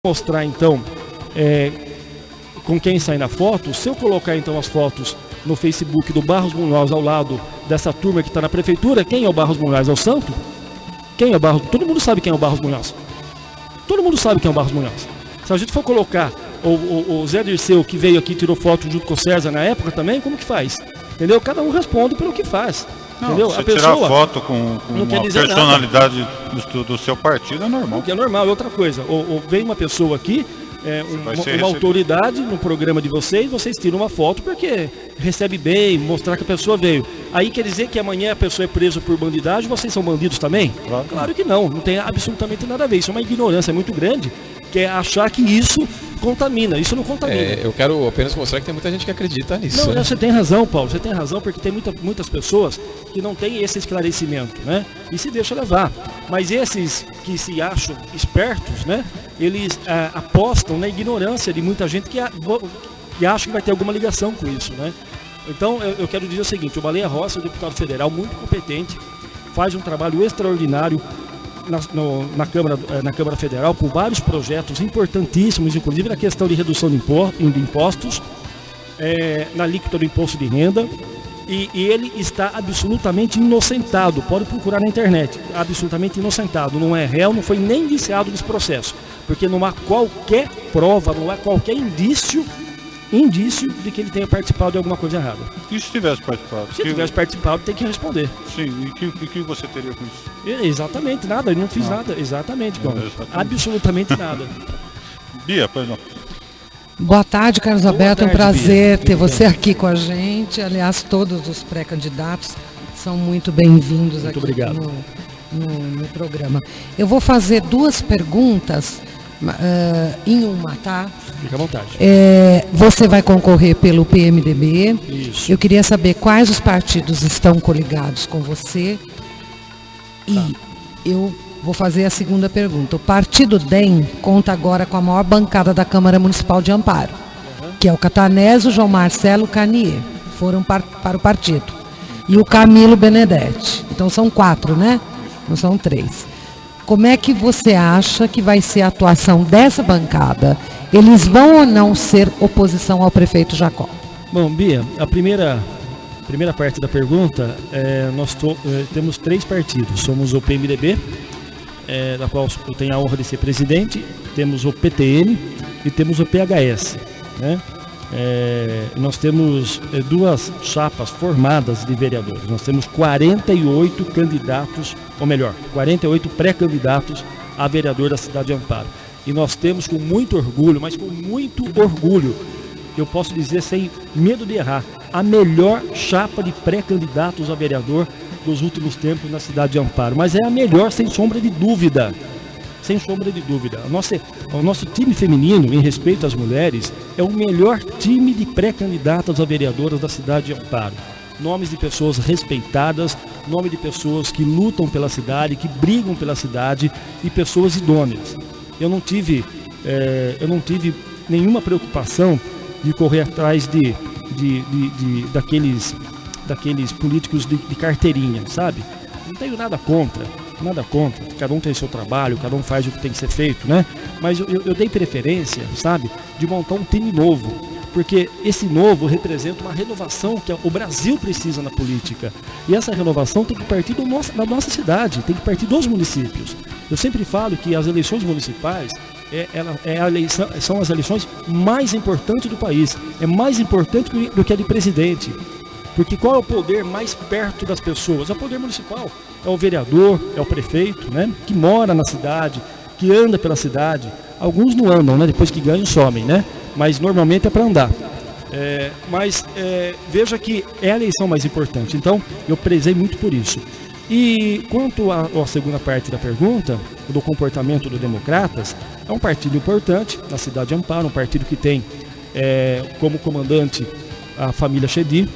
mostrar então com quem sai na foto, se eu colocar então as fotos no Facebook do Barros Munhoz ao lado dessa turma que está na prefeitura, quem é o Barros Munhoz? É o Santo? Quem é o Barros? Todo mundo sabe quem é o Barros Munhoz. Todo mundo sabe quem é o Barros Munhoz. Se a gente for colocar o Zé Dirceu, que veio aqui e tirou foto junto com o César na época também, como que faz? Entendeu? Cada um responde pelo que faz. Não, entendeu? Você a pessoa tirar foto com uma personalidade do seu partido é normal. Que é normal, é outra coisa. Ou vem uma pessoa aqui, uma autoridade no programa de vocês tiram uma foto porque recebe bem, mostrar que a pessoa veio. Aí quer dizer que amanhã a pessoa é presa por bandidagem, vocês são bandidos também? Claro que não tem absolutamente nada a ver. Isso é uma ignorância muito grande, que é achar que isso contamina. Isso não contamina. Eu quero apenas mostrar que tem muita gente que acredita nisso. Não, você tem razão, Paulo, você tem razão, porque tem muitas pessoas que não têm esse esclarecimento, né? E se deixa levar. Mas esses que se acham espertos, né? Eles apostam na ignorância de muita gente que acha que vai ter alguma ligação com isso, né? Então eu quero dizer o seguinte: o Baleia Rossi é um deputado federal muito competente, faz um trabalho extraordinário na Câmara Federal, por vários projetos importantíssimos, inclusive na questão de redução de impostos, na alíquota do imposto de renda, e ele está absolutamente inocentado. Pode procurar na internet, absolutamente inocentado, não é réu, não foi nem indiciado nesse processo, porque não há qualquer prova, não há qualquer indício de que ele tenha participado de alguma coisa errada. E se tivesse participado? Se tivesse participado, tem que responder. Sim, e que você teria com isso? Exatamente, nada, eu não fiz nada. Exatamente, absolutamente nada. Bia, pois não. Boa tarde, Carlos Alberto, é um prazer ter você bem. aqui com a gente. Aliás, todos os pré-candidatos são muito bem-vindos aqui no programa. Eu vou fazer duas perguntas em uma, tá? Fica à vontade. Você vai concorrer pelo PMDB. Isso. Eu queria saber quais os partidos estão coligados com você. E eu vou fazer a segunda pergunta. O Partido DEM conta agora com a maior bancada da Câmara Municipal de Amparo, que é o Catanésio, João Marcelo Canier, foram para o partido. E o Camilo Benedetti. Então são 4, né? Não são 3. Como é que você acha que vai ser a atuação dessa bancada? Eles vão ou não ser oposição ao prefeito Jacó? Bom, Bia, a primeira parte da pergunta, nós temos 3 partidos. Somos o PMDB, da qual eu tenho a honra de ser presidente, temos o PTN e temos o PHS, né? Nós temos 2 chapas formadas de vereadores. Nós temos 48 candidatos, ou melhor, 48 pré-candidatos a vereador da cidade de Amparo. E nós temos com muito orgulho, mas com muito orgulho, eu posso dizer sem medo de errar, a melhor chapa de pré-candidatos a vereador dos últimos tempos na cidade de Amparo. Mas é a melhor, sem sombra de dúvida. Sem sombra de dúvida. O nosso time feminino, em respeito às mulheres, é o melhor time de pré-candidatas a vereadoras da cidade de Amparo. Nomes de pessoas respeitadas, nome de pessoas que lutam pela cidade, que brigam pela cidade e pessoas idôneas. Eu não tive nenhuma preocupação de correr atrás daqueles políticos de carteirinha, sabe? Não tenho nada contra, cada um tem seu trabalho, cada um faz o que tem que ser feito, né? Mas eu dei preferência, sabe, de montar um time novo, porque esse novo representa uma renovação que o Brasil precisa na política, e essa renovação tem que partir da nossa cidade, tem que partir dos municípios. Eu sempre falo que as eleições municipais são as eleições mais importantes do país, é mais importante do que a de presidente. Porque qual é o poder mais perto das pessoas? É o poder municipal. É o vereador, é o prefeito, né? Que mora na cidade, que anda pela cidade. Alguns não andam, né? Depois que ganham, somem, né? Mas normalmente é para andar. Veja que é a eleição mais importante. Então, eu prezei muito por isso. E quanto à segunda parte da pergunta, do comportamento dos democratas, é um partido importante na cidade de Amparo, um partido que tem como comandante a família Chedi,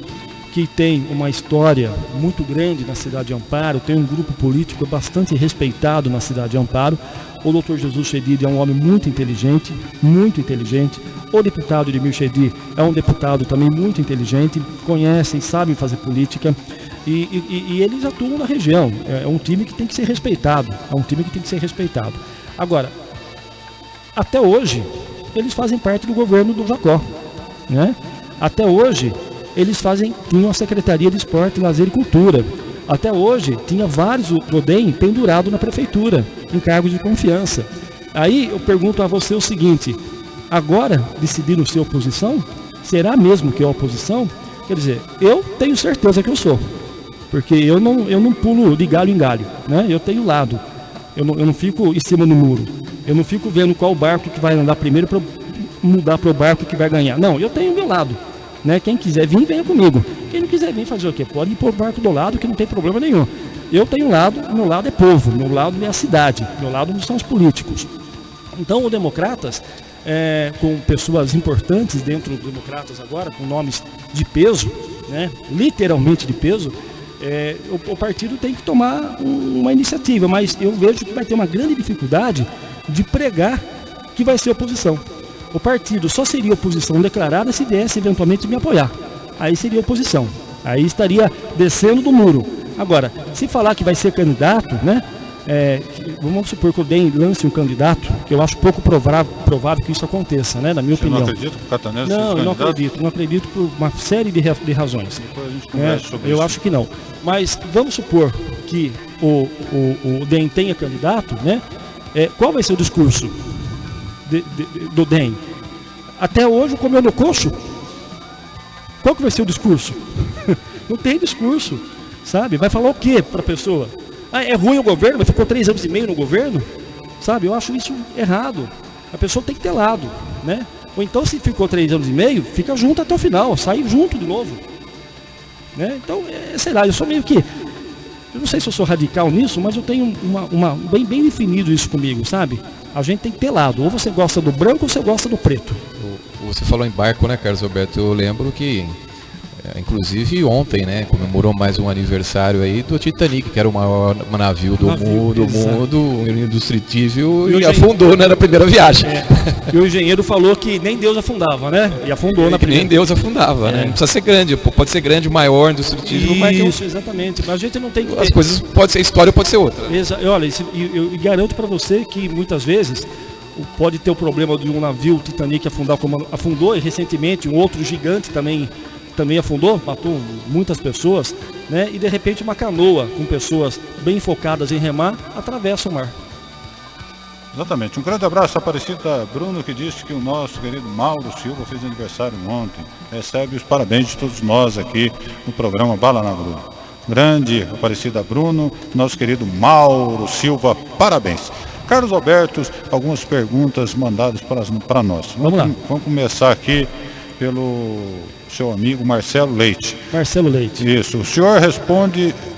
que tem uma história muito grande na cidade de Amparo, tem um grupo político bastante respeitado na cidade de Amparo. O Dr. Jesus Chedid é um homem muito inteligente. O deputado Edmir Chedid é um deputado também muito inteligente, conhecem, sabem fazer política e eles atuam na região. É um time que tem que ser respeitado, Agora, até hoje, eles fazem parte do governo do Jacó, né? Até hoje, tinham a Secretaria de Esporte, Lazer e Cultura. Até hoje, tinha vários do DEM pendurado na prefeitura, em cargos de confiança. Aí eu pergunto a você o seguinte, agora decidiram ser oposição? Será mesmo que é oposição? Quer dizer, eu tenho certeza que eu sou, porque eu não pulo de galho em galho, né? Eu tenho lado, eu não fico em cima do muro, eu não fico vendo qual barco que vai andar primeiro para mudar para o barco que vai ganhar. Não, eu tenho meu lado, né? Quem quiser vir, venha comigo. Quem não quiser vir fazer o quê? Pode ir para o barco do lado, que não tem problema nenhum. Eu tenho um lado, meu lado é povo, meu lado é a cidade, meu lado não são os políticos. Então, o Democratas, com pessoas importantes dentro do Democratas agora, com nomes de peso, né? Literalmente de peso, o partido tem que tomar uma iniciativa, mas eu vejo que vai ter uma grande dificuldade de pregar que vai ser oposição. O partido só seria oposição declarada se viesse eventualmente me apoiar. Aí seria oposição. Aí estaria descendo do muro. Agora, se falar que vai ser candidato, né? Vamos supor que o DEM lance um candidato, que eu acho pouco provável que isso aconteça, né? Na minha opinião. Você não acredita que o Catanese Não, eu não acredito por uma série de razões. Depois a gente conversa sobre eu isso. acho que não. Mas vamos supor que o DEM tenha candidato, né? Qual vai ser o discurso do DEM? Até hoje comeu no coxo? Qual que vai ser o discurso? Não tem discurso, sabe? Vai falar o quê para a pessoa? É ruim o governo, mas ficou 3 anos e meio no governo? Sabe, eu acho isso errado. A pessoa tem que ter lado, né? Ou então, se ficou 3 anos e meio, fica junto até o final, sai junto de novo. Né? Então, sei lá, eu sou meio que... Eu não sei se eu sou radical nisso, mas eu tenho bem definido isso comigo, sabe? A gente tem que ter lado. Ou você gosta do branco ou você gosta do preto. Você falou em barco, né, Carlos Alberto? Eu lembro que, inclusive ontem, né, comemorou mais um aniversário aí do Titanic, que era o maior navio do mundo, indestrutível, e afundou, né, na primeira viagem. E o engenheiro falou que nem Deus afundava, né? E afundou na primeira. Nem Deus afundava, né? Não precisa ser grande, pode ser grande, maior, indestrutível, mas isso, exatamente. Mas a gente não tem que ter... As coisas pode ser história, pode ser outra. Olha, eu garanto para você que muitas vezes pode ter o problema de um navio Titanic afundar, como afundou, e recentemente um outro gigante também afundou, matou muitas pessoas, né? E de repente uma canoa com pessoas bem focadas em remar atravessa o mar. Exatamente. Um grande abraço, Aparecida Bruno, que disse que o nosso querido Mauro Silva fez aniversário ontem. Recebe os parabéns de todos nós aqui no programa Bala na Agulha. Grande Aparecida Bruno, nosso querido Mauro Silva, parabéns. Carlos Alberto, algumas perguntas mandadas para nós. Vamos lá. Vamos começar aqui pelo seu amigo Marcelo Leite. Marcelo Leite. Isso. O senhor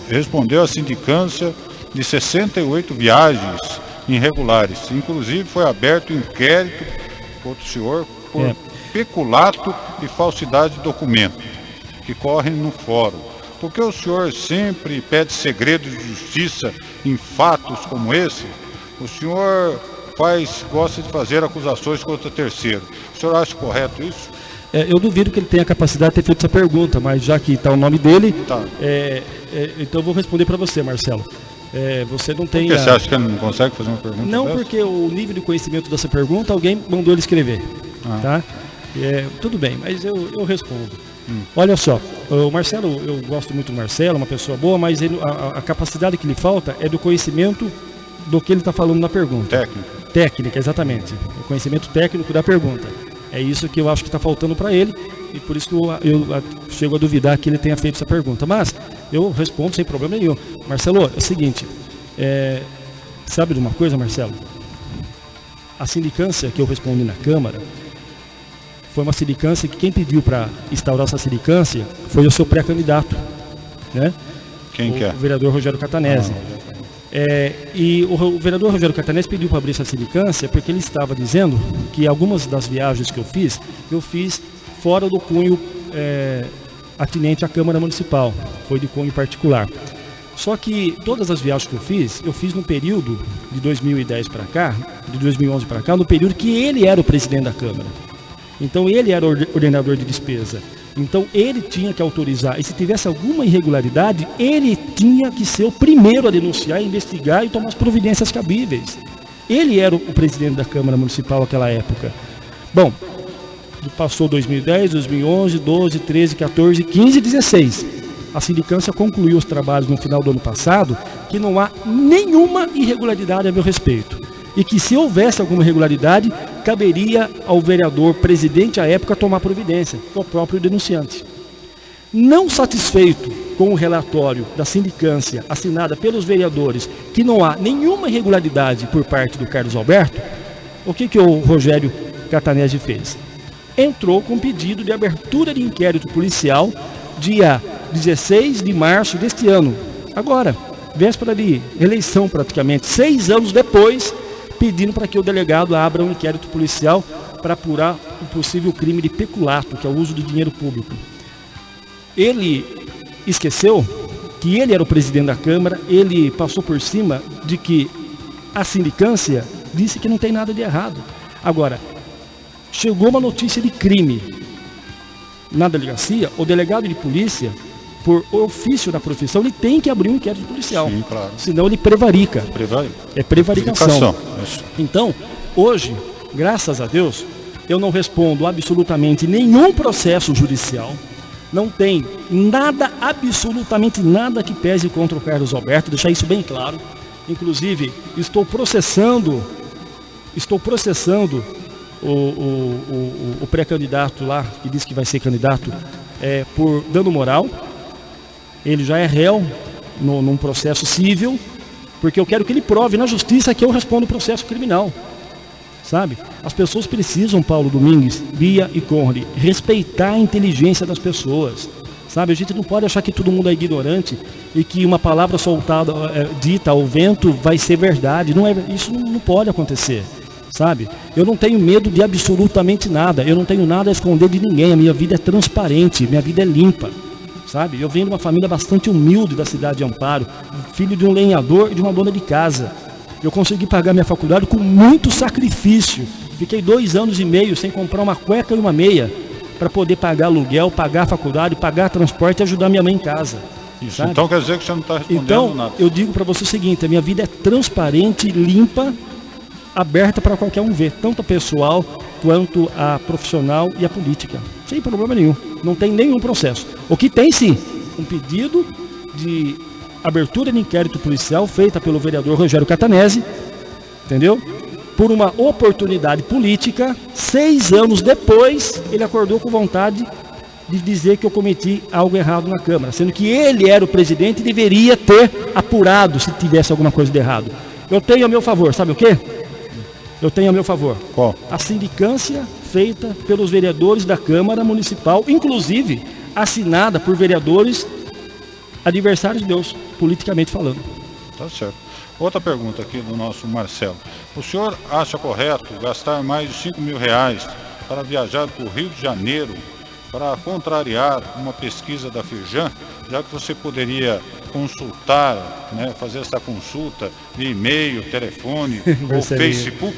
respondeu à sindicância de 68 viagens irregulares. Inclusive foi aberto inquérito contra o senhor por peculato e falsidade de documento, que correm no fórum. Por que o senhor sempre pede segredo de justiça em fatos como esse? O senhor gosta de fazer acusações contra terceiro. O senhor acha correto isso? Eu duvido que ele tenha a capacidade de ter feito essa pergunta, mas já que está o nome dele, então eu vou responder para você, Marcelo. Você não tem... Por que você acha que ele não consegue fazer uma pergunta Não, dessa? porque o nível de conhecimento dessa pergunta, alguém mandou ele escrever. Tá? Tudo bem, mas eu respondo. Olha só, o Marcelo, eu gosto muito do Marcelo, uma pessoa boa, mas a capacidade que lhe falta é do conhecimento do que ele está falando na pergunta. Técnica, exatamente. O conhecimento técnico da pergunta. É isso que eu acho que está faltando para ele, e por isso que eu chego a duvidar que ele tenha feito essa pergunta. Mas eu respondo sem problema nenhum. Marcelo, é o seguinte, sabe de uma coisa, Marcelo? A sindicância que eu respondi na Câmara foi uma sindicância que quem pediu para instaurar essa sindicância foi o seu pré-candidato, né? Quem que é? O vereador Rogério Catanese. E o vereador Rogério Catanese pediu para abrir essa sindicância porque ele estava dizendo que algumas das viagens que eu fiz fora do cunho atinente à Câmara Municipal, foi de cunho particular. Só que todas as viagens que eu fiz no período de 2010 para cá, de 2011 para cá, no período que ele era o presidente da Câmara. Então ele era o ordenador de despesa. Então ele tinha que autorizar, e se tivesse alguma irregularidade, ele tinha que ser o primeiro a denunciar, investigar e tomar as providências cabíveis. Ele era o presidente da Câmara Municipal naquela época. Bom, passou 2010, 2011, 12, 13, 14, 15 e 16. A sindicância concluiu os trabalhos no final do ano passado, que não há nenhuma irregularidade a meu respeito. E que se houvesse alguma irregularidade, caberia ao vereador presidente à época tomar providência, o próprio denunciante. Não satisfeito com o relatório da sindicância assinada pelos vereadores, que não há nenhuma irregularidade por parte do Carlos Alberto, o que o Rogério Catanese fez? Entrou com pedido de abertura de inquérito policial dia 16 de março deste ano. Agora, véspera de eleição praticamente, 6 anos depois, pedindo para que o delegado abra um inquérito policial para apurar um possível crime de peculato, que é o uso do dinheiro público. Ele esqueceu que ele era o presidente da Câmara, ele passou por cima de que a sindicância disse que não tem nada de errado. Agora, chegou uma notícia de crime na delegacia, o delegado de polícia, por ofício da profissão, ele tem que abrir um inquérito policial. Sim, claro. Senão ele prevarica. É prevaricação. Então, hoje, graças a Deus, eu não respondo absolutamente nenhum processo judicial. Não tem nada, absolutamente nada que pese contra o Carlos Alberto, deixar isso bem claro. Inclusive, estou processando o pré-candidato lá, que disse que vai ser candidato, por dano moral. Ele já é réu num processo civil, porque eu quero que ele prove na justiça que eu respondo o processo criminal. Sabe? As pessoas precisam, Paulo Domingues, Bia e Conrad, respeitar a inteligência das pessoas. Sabe? A gente não pode achar que todo mundo é ignorante e que uma palavra soltada, dita ao vento, vai ser verdade. Isso não pode acontecer. Sabe? Eu não tenho medo de absolutamente nada. Eu não tenho nada a esconder de ninguém. A minha vida é transparente, minha vida é limpa. Sabe? Eu venho de uma família bastante humilde da cidade de Amparo, filho de um lenhador e de uma dona de casa. Eu consegui pagar minha faculdade com muito sacrifício. Fiquei 2 anos e meio sem comprar uma cueca e uma meia para poder pagar aluguel, pagar a faculdade, pagar transporte e ajudar minha mãe em casa. Isso, sabe? Então quer dizer que você não está respondendo então, nada. Eu digo para você o seguinte, a minha vida é transparente, limpa, aberta para qualquer um ver, tanto a pessoal quanto a profissional e a política. Sem problema nenhum, não tem nenhum processo. O que tem sim, um pedido de abertura de inquérito policial feita pelo vereador Rogério Catanese, entendeu? Por uma oportunidade política, 6 anos depois, ele acordou com vontade de dizer que eu cometi algo errado na Câmara, sendo que ele era o presidente e deveria ter apurado se tivesse alguma coisa de errado. Eu tenho a meu favor, sabe o quê? Eu tenho a meu favor. Qual? A sindicância feita pelos vereadores da Câmara Municipal, inclusive assinada por vereadores adversários de Deus, politicamente falando. Tá certo. Outra pergunta aqui do nosso Marcelo. O senhor acha correto gastar mais de R$5.000 para viajar para o Rio de Janeiro para contrariar uma pesquisa da Firjan, já que você poderia consultar, né, fazer essa consulta via e-mail, telefone ou Facebook?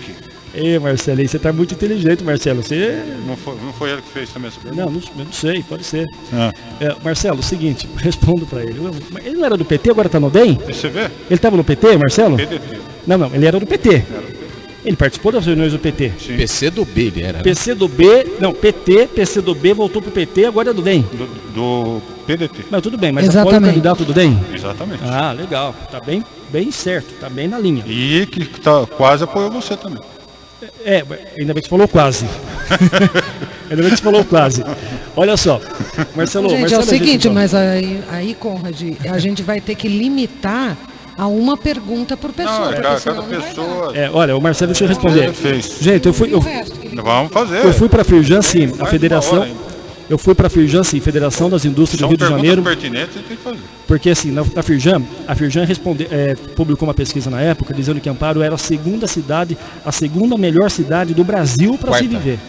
Marcelo, você está muito inteligente, Marcelo. Você... Não foi ele que fez também essa pergunta? Não sei, pode ser. Marcelo, o seguinte, respondo para ele. Ele não era do PT, agora está no DEM? PCV? Ele estava no PT, Marcelo? PDT. Não, ele era do PT. Ele participou das reuniões do PT. Sim. PC do B ele era. Né? PC do B, não, PT, PC do B voltou pro PT, agora é do DEM. Do PDT. Mas tudo bem, mas apoia o candidato do DEM? Exatamente. Ah, legal. Tá bem certo, tá bem na linha. E que quase apoiou você também. Ainda bem que você falou quase. Ainda bem que você falou quase. Olha só, Marcelo... Gente, Marcelo, é o seguinte, mas aí, Conrad, a gente vai ter que limitar a uma pergunta por pessoa. Não, cada pessoa... olha, o Marcelo, deixa eu responder. Gente, Vamos fazer. Eu fui para a Firjan, sim, a federação... Eu fui para a Firjan, sim, Federação das Indústrias do Rio de Janeiro. Pertinentes, você tem que fazer. Porque assim, na Firjan, a Firjan publicou uma pesquisa na época dizendo que Amparo era a segunda melhor cidade do Brasil para se viver.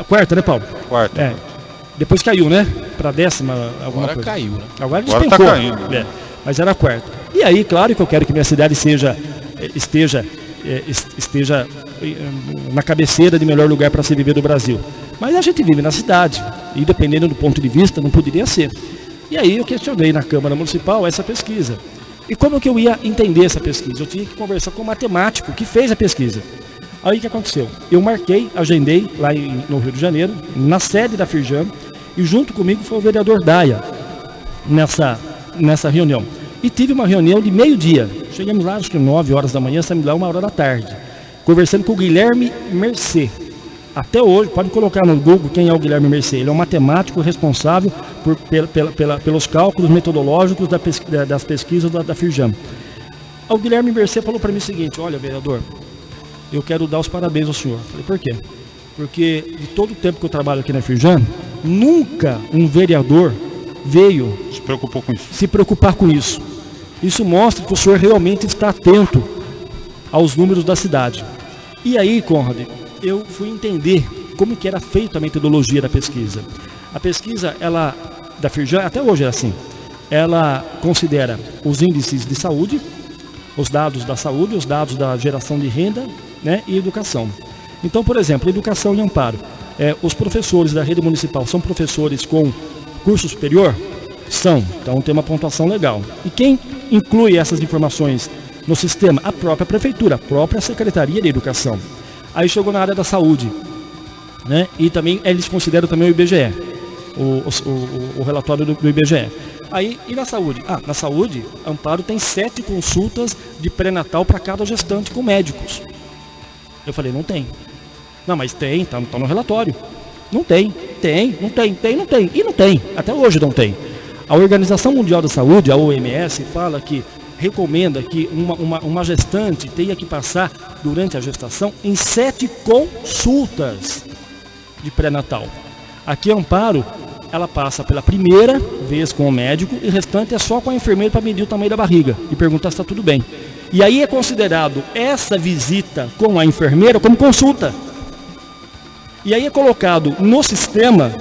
Quarta, né, Paulo? Quarta. Depois caiu, né? Para 10ª, alguma coisa. Agora caiu, né? Agora despencou. Tá caindo. Mas era a quarta. E aí, claro que eu quero que minha cidade esteja na cabeceira de melhor lugar para se viver do Brasil. Mas a gente vive na cidade e, dependendo do ponto de vista, não poderia ser. E aí eu questionei na Câmara Municipal essa pesquisa. E como que eu ia entender essa pesquisa? Eu tinha que conversar com o matemático que fez a pesquisa. Aí o que aconteceu? Eu agendei lá no Rio de Janeiro, na sede da Firjan, e junto comigo foi o vereador Daia nessa reunião. E tive uma reunião de meio-dia. Chegamos lá, acho que 9 horas da manhã, saímos lá 1 hora da tarde. Conversando com o Guilherme Mercê. Até hoje, pode colocar no Google quem é o Guilherme Mercê. Ele é um matemático responsável pelos cálculos metodológicos das pesquisas da Firjan. O Guilherme Mercê falou para mim o seguinte: olha, vereador, eu quero dar os parabéns ao senhor. Falei, por quê? Porque de todo o tempo que eu trabalho aqui na Firjan, nunca um vereador veio se preocupar com isso. Isso mostra que o senhor realmente está atento aos números da cidade. E aí, Conrad, eu fui entender como que era feita a metodologia da pesquisa. A pesquisa, da Firjan, até hoje é assim, ela considera os índices de saúde, os dados da saúde, os dados da geração de renda, né, e educação. Então, por exemplo, educação e amparo. Os professores da rede municipal são professores com curso superior? São, então tem uma pontuação legal. E quem inclui essas informações no sistema? A própria prefeitura, a própria Secretaria de Educação. Aí chegou na área da saúde, né? E também eles consideram também o IBGE, o relatório do IBGE. Aí, e na saúde? Na saúde, Amparo tem 7 consultas de pré-natal para cada gestante com médicos. Eu falei, não tem. Não, mas tem, tá no relatório. Não tem, não tem. E não tem, até hoje não tem. A Organização Mundial da Saúde, a OMS, fala que recomenda que uma gestante tenha que passar durante a gestação em 7 consultas de pré-natal. Aqui em Amparo, ela passa pela primeira vez com o médico e o restante é só com a enfermeira para medir o tamanho da barriga e perguntar se está tudo bem. E aí é considerado essa visita com a enfermeira como consulta. E aí é colocado no sistema,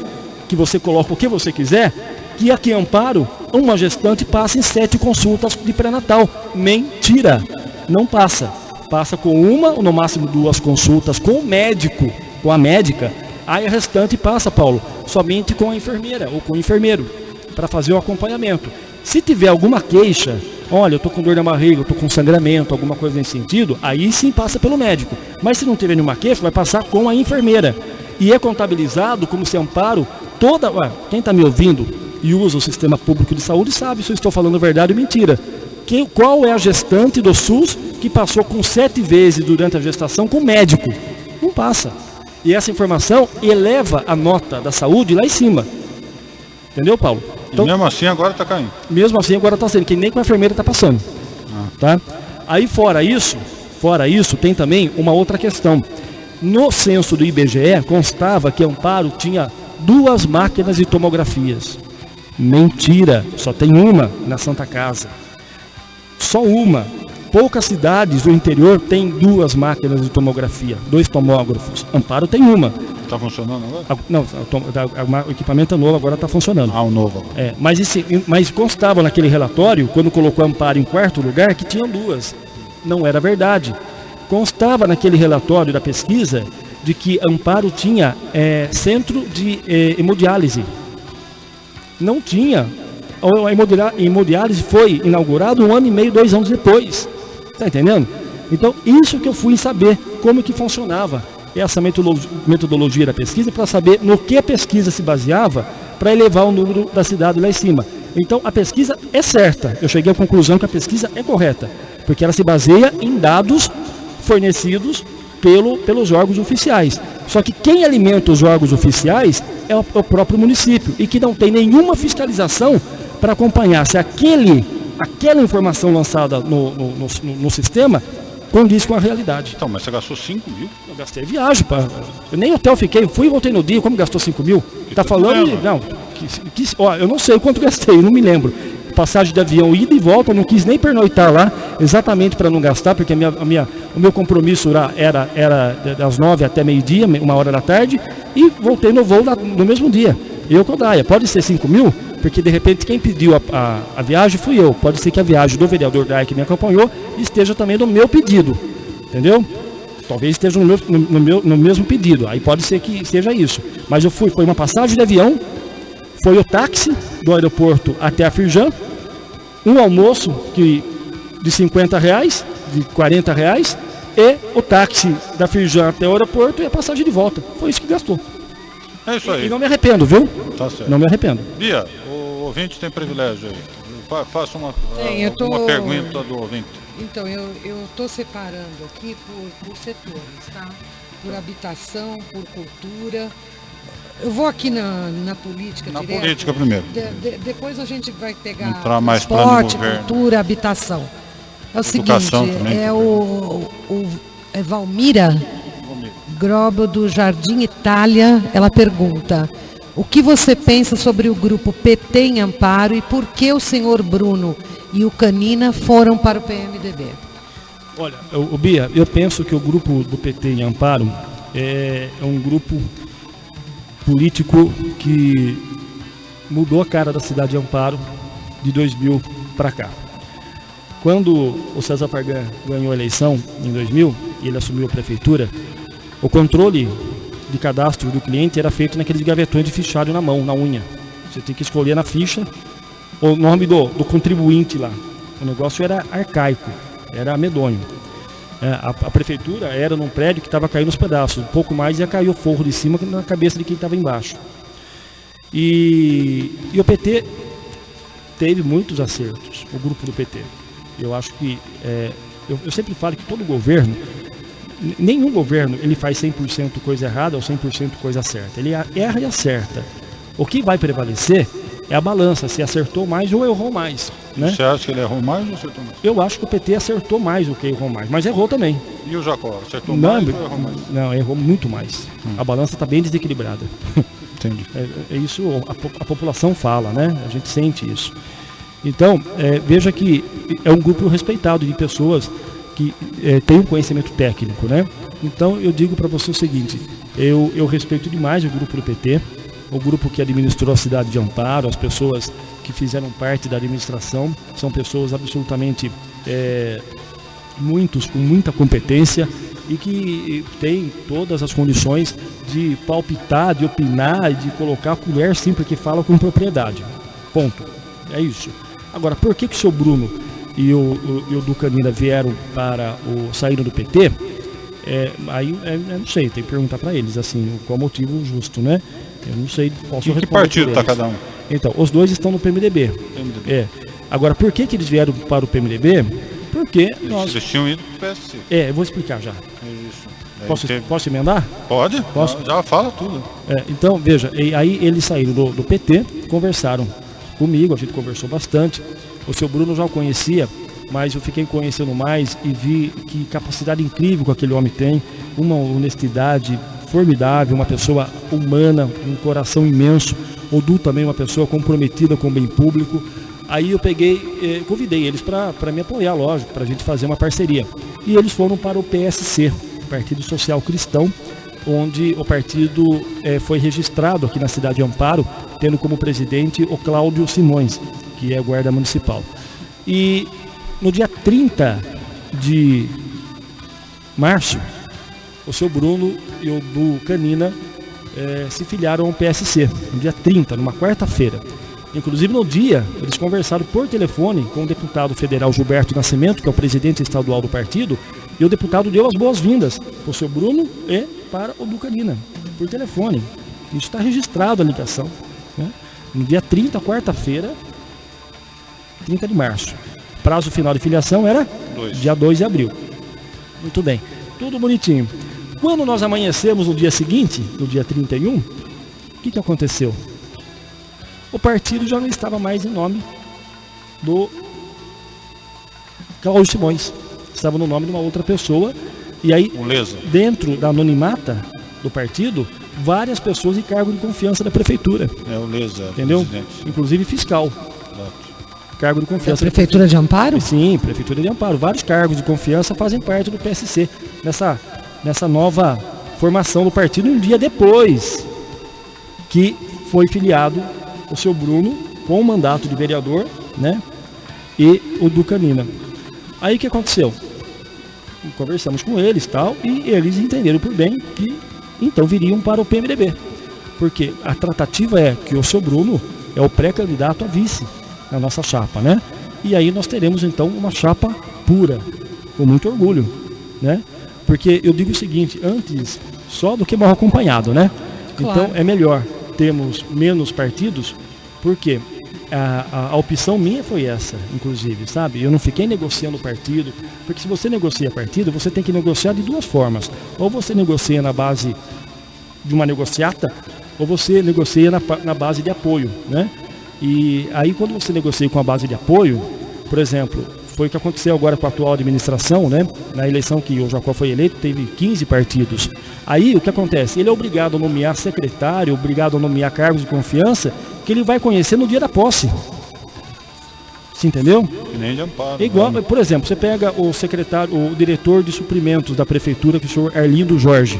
que você coloca o que você quiser, que aqui em Amparo, uma gestante passa em 7 consultas de pré-natal. Mentira! Não passa. Passa com uma, ou no máximo 2 consultas com o médico, com a médica. Aí a restante passa, Paulo, somente com a enfermeira ou com o enfermeiro, para fazer o acompanhamento. Se tiver alguma queixa, olha, eu estou com dor na barriga, eu estou com sangramento, alguma coisa nesse sentido, aí sim passa pelo médico. Mas se não tiver nenhuma queixa, vai passar com a enfermeira. E é contabilizado como se Amparo toda... Quem está me ouvindo e usa o sistema público de saúde sabe se eu estou falando verdade ou mentira. Qual é a gestante do SUS que passou com 7 vezes durante a gestação com médico? Não passa. E essa informação eleva a nota da saúde lá em cima. Entendeu, Paulo? Então, e mesmo assim agora está caindo. Mesmo assim agora está sendo, que nem com a enfermeira está passando. Tá? Aí fora isso, tem também uma outra questão. No censo do IBGE constava que Amparo tinha 2 máquinas de tomografias. Mentira, só tem uma na Santa Casa. Só uma. Poucas cidades do interior têm 2 máquinas de tomografia, 2 tomógrafos. Amparo tem uma. Está funcionando agora? Não, o equipamento é novo, agora está funcionando. O novo. Mas constava naquele relatório, quando colocou Amparo em 4º lugar, que tinham 2. Não era verdade. Constava naquele relatório da pesquisa de que Amparo tinha centro de hemodiálise. Não tinha. A hemodiálise foi inaugurado 1 ano e meio, 2 anos depois. Está entendendo? Então, isso que eu fui saber, como que funcionava essa metodologia da pesquisa, para saber no que a pesquisa se baseava para elevar o número da cidade lá em cima. Então, a pesquisa é certa. Eu cheguei à conclusão que a pesquisa é correta, porque ela se baseia em dados fornecidos pelos órgãos oficiais. Só que quem alimenta os órgãos oficiais é o próprio município, e que não tem nenhuma fiscalização para acompanhar se aquela informação lançada no sistema condiz com a realidade. Então, mas você gastou 5 mil? Eu gastei viagem, eu nem hotel fiquei, fui e voltei no dia. Como gastou 5 mil? Está falando de... Não, eu não sei quanto gastei, não me lembro. Passagem de avião, ida e volta, não quis nem pernoitar lá, exatamente para não gastar, porque o meu compromisso era das 9 até meio-dia, 1 hora da tarde, e voltei no voo no mesmo dia. Eu com a Daia. Pode ser 5 mil, porque de repente quem pediu a viagem fui eu. Pode ser que a viagem do vereador Daia que me acompanhou esteja também no meu pedido, entendeu? Talvez esteja no mesmo pedido, aí pode ser que seja isso. Mas foi uma passagem de avião, foi o táxi do aeroporto até a Firjan, um almoço que de R$50, de R$40, e o táxi da Firjan até o aeroporto e a passagem de volta. Foi isso que gastou. É isso aí. E não me arrependo, viu? Tá certo. Não me arrependo. Bia, o ouvinte tem privilégio aí. Faça uma pergunta do ouvinte. Então, eu estou separando aqui por setores, tá? Por habitação, por cultura. Eu vou aqui na política Na direto. política primeiro. Depois a gente vai pegar Entrar mais transporte, plano de governo. cultura, habitação. É o Educação seguinte, também, é Valmira Grobo do Jardim Itália, ela pergunta: o que você pensa sobre o grupo PT em Amparo e por que o senhor Bruno e o Canina foram para o PMDB? Olha, Bia, eu penso que o grupo do PT em Amparo é um grupo político que mudou a cara da cidade de Amparo de 2000 para cá. Quando o César Pargan ganhou a eleição em 2000 e ele assumiu a prefeitura, o controle de cadastro do cliente era feito naqueles gavetões de fichário na mão, na unha. Você tem que escolher na ficha o nome do contribuinte lá. O negócio era arcaico, era medonho. A prefeitura era num prédio que estava caindo os pedaços, um pouco mais ia cair o forro de cima na cabeça de quem estava embaixo. E o PT teve muitos acertos, o grupo do PT. Eu acho que, eu sempre falo que todo governo, nenhum governo ele faz 100% coisa errada ou 100% coisa certa. Ele erra e acerta. O que vai prevalecer é a balança, se acertou mais ou errou mais. Né? Você acha que ele errou mais ou acertou mais? Eu acho que o PT acertou mais do que errou mais, mas errou também. E o Jacó, acertou mais ou errou mais? Não, errou muito mais. A balança está bem desequilibrada. Entendi. É isso a população fala, né? A gente sente isso. Então, veja que é um grupo respeitado de pessoas que têm um conhecimento técnico, né? Então, eu digo para você o seguinte, eu respeito demais o grupo do PT, o grupo que administrou a cidade de Amparo, as pessoas que fizeram parte da administração, são pessoas absolutamente, muitos com muita competência e que têm todas as condições de palpitar, de opinar e de colocar a colher sempre que fala com propriedade. Ponto. É isso. Agora, por que o seu Bruno e o Ducanina saíram do PT? Aí eu não sei, tem que perguntar para eles, assim, qual motivo justo, né? Eu não sei, posso responder. Em que partido está cada um? Então, os dois estão no PMDB. Agora, por que eles vieram para o PMDB? Porque eles tinham ido para o PSC. Eu vou explicar já. Isso. Posso emendar? Pode, Posso? Já fala tudo. Então, veja, aí eles saíram do PT, conversaram comigo, a gente conversou bastante. O seu Bruno já o conhecia, mas eu fiquei conhecendo mais e vi que capacidade incrível que aquele homem tem, uma honestidade formidável, uma pessoa humana, um coração imenso. O Du também uma pessoa comprometida com o bem público. Aí eu convidei eles para me apoiar, lógico, para a gente fazer uma parceria. E eles foram para o PSC, Partido Social Cristão, onde o partido foi registrado aqui na cidade de Amparo, tendo como presidente o Cláudio Simões, que é guarda municipal. E no dia 30 de março, o seu Bruno e o do Canina se filiaram ao PSC, no dia 30, numa quarta-feira. Inclusive no dia, eles conversaram por telefone com o deputado federal Gilberto Nascimento, que é o presidente estadual do partido, e o deputado deu as boas-vindas para o seu Bruno e para o do Canina, por telefone. Isso está registrado a ligação. Né? No dia 30, quarta-feira, 30 de março. Prazo final de filiação era dia 2 de abril. Muito bem, tudo bonitinho. Quando nós amanhecemos no dia seguinte, no dia 31, o que aconteceu? O partido já não estava mais em nome do Cláudio Simões. Estava no nome de uma outra pessoa. E aí, dentro da anonimata do partido, várias pessoas em cargo de confiança da prefeitura. O Lesa, entendeu? Presidente. Inclusive fiscal. Cargo de confiança. Da Prefeitura de Amparo? Sim, Prefeitura de Amparo. Vários cargos de confiança fazem parte do PSC. Nessa nova formação do partido, um dia depois que foi filiado o seu Bruno com o mandato de vereador, né? E o do Canina. Aí o que aconteceu? Conversamos com eles e eles entenderam por bem que então viriam para o PMDB. Porque a tratativa é que o seu Bruno é o pré-candidato a vice na nossa chapa, né? E aí nós teremos então uma chapa pura, com muito orgulho, né? Porque eu digo o seguinte, antes só do que mal acompanhado, né? Claro. Então é melhor termos menos partidos, porque a opção minha foi essa, inclusive, sabe? Eu não fiquei negociando partido, porque se você negocia partido, você tem que negociar de duas formas. Ou você negocia na base de uma negociata, ou você negocia na base de apoio, né? E aí quando você negocia com a base de apoio, por exemplo, foi o que aconteceu agora com a atual administração, né? Na eleição que o Jacó foi eleito, teve 15 partidos. Aí o que acontece? Ele é obrigado a nomear secretário, obrigado a nomear cargos de confiança, que ele vai conhecer no dia da posse. Você entendeu? Que nem de Amparo. É igual, né? por exemplo, você pega o secretário, o diretor de suprimentos da prefeitura, que é o senhor Arlindo Jorge,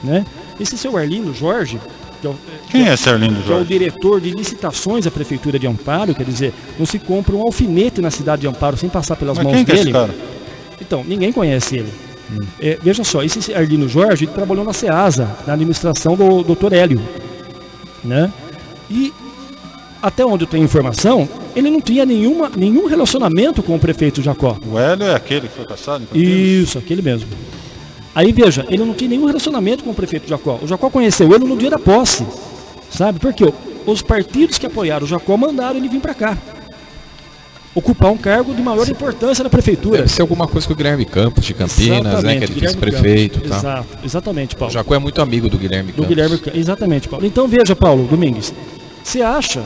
né? Esse senhor Arlindo Jorge, Quem é esse Arlindo que é o Jorge? diretor de licitações da prefeitura de Amparo, quer dizer, não se compra um alfinete na cidade de Amparo sem passar pelas Mas mãos quem que é dele. esse cara? Então, ninguém conhece ele. Veja só, esse Arlindo Jorge ele trabalhou na SEASA, na administração do Dr. Hélio, né? E até onde eu tenho informação, ele não tinha nenhum relacionamento com o prefeito Jacó. O Hélio é aquele que foi caçado em Campinas? Isso, aquele mesmo. Aí veja, ele não tinha nenhum relacionamento com o prefeito Jacó. O Jacó conheceu ele no dia da posse, sabe? Porque os partidos que apoiaram o Jacó mandaram ele vir para cá, ocupar um cargo de maior importância na prefeitura. Deve ser alguma coisa com o Guilherme Campos de Campinas, né? Exatamente, Que é de Guilherme vice-prefeito e Campos. tal. Exato, exatamente, O Paulo. Jacó é muito amigo do Guilherme Do Campos. Guilherme Campos, exatamente, Paulo. Então veja, Paulo Domingues, você acha,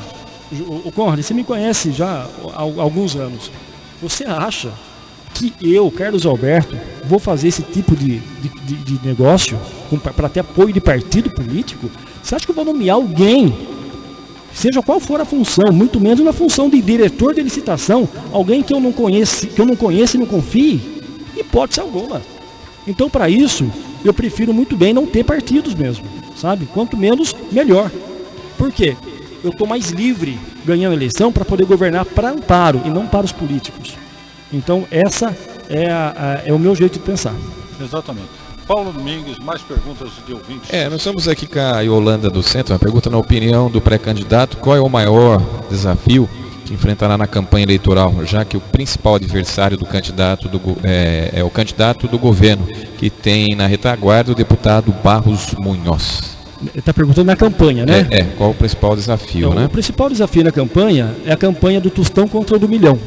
o Conrad, você me conhece já há alguns anos, você acha que eu, Carlos Alberto, vou fazer esse tipo de negócio para ter apoio de partido político? Você acha que eu vou nomear alguém, seja qual for a função, muito menos na função de diretor de licitação, alguém que eu não conheço e não confie? Hipótese alguma. Então, para isso, eu prefiro muito bem não ter partidos mesmo, sabe? Quanto menos, melhor. Por quê? Eu estou mais livre ganhando a eleição para poder governar para Amparo e não para os políticos. Então, essa é o meu jeito de pensar. Exatamente. Paulo Domingues, mais perguntas de ouvintes? Nós estamos aqui com a Yolanda do Centro, uma pergunta na opinião do pré-candidato, qual é o maior desafio que enfrentará na campanha eleitoral, já que o principal adversário do candidato é o candidato do governo, que tem na retaguarda o deputado Barros Munhoz. Ele está perguntando na campanha, né? Qual o principal desafio, Então, né? o principal desafio na campanha é a campanha do tostão contra o do milhão.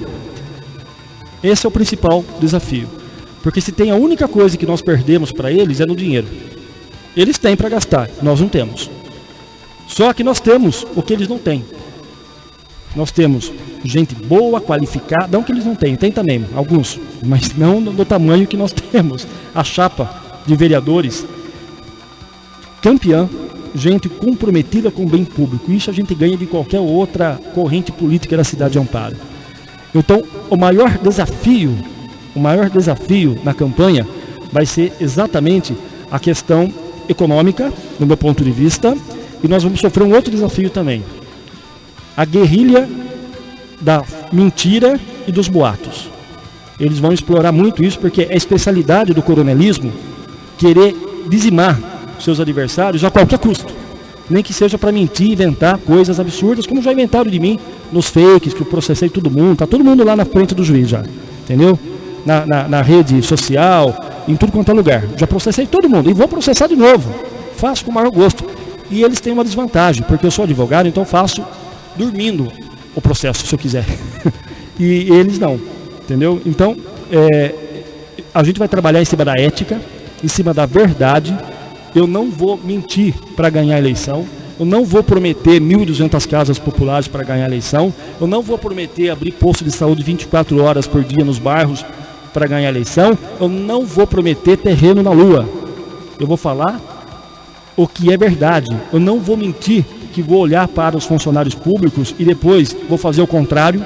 Esse é o principal desafio. Porque se tem a única coisa que nós perdemos para eles é no dinheiro. Eles têm para gastar, nós não temos. Só que nós temos o que eles não têm. Nós temos gente boa, qualificada, não que eles não têm, tem também, alguns, mas não do tamanho que nós temos. A chapa de vereadores campeã, gente comprometida com o bem público. Isso a gente ganha de qualquer outra corrente política da cidade de Amparo. Então, o maior desafio na campanha vai ser exatamente a questão econômica, do meu ponto de vista, e nós vamos sofrer um outro desafio também. A guerrilha da mentira e dos boatos. Eles vão explorar muito isso, porque é a especialidade do coronelismo querer dizimar seus adversários a qualquer custo. Nem que seja para mentir, inventar coisas absurdas, como já inventaram de mim nos fakes, que eu processei todo mundo. Tá todo mundo lá na frente do juiz já, entendeu? Na rede social, em tudo quanto é lugar. Já processei todo mundo e vou processar de novo. Faço com o maior gosto. E eles têm uma desvantagem, porque eu sou advogado, então faço dormindo o processo, se eu quiser. E eles não, entendeu? Então, a gente vai trabalhar em cima da ética, em cima da verdade. Eu não vou mentir para ganhar a eleição. Eu não vou prometer 1.200 casas populares para ganhar a eleição. Eu não vou prometer abrir posto de saúde 24 horas por dia nos bairros para ganhar a eleição. Eu não vou prometer terreno na lua. Eu vou falar o que é verdade. Eu não vou mentir que vou olhar para os funcionários públicos e depois vou fazer o contrário.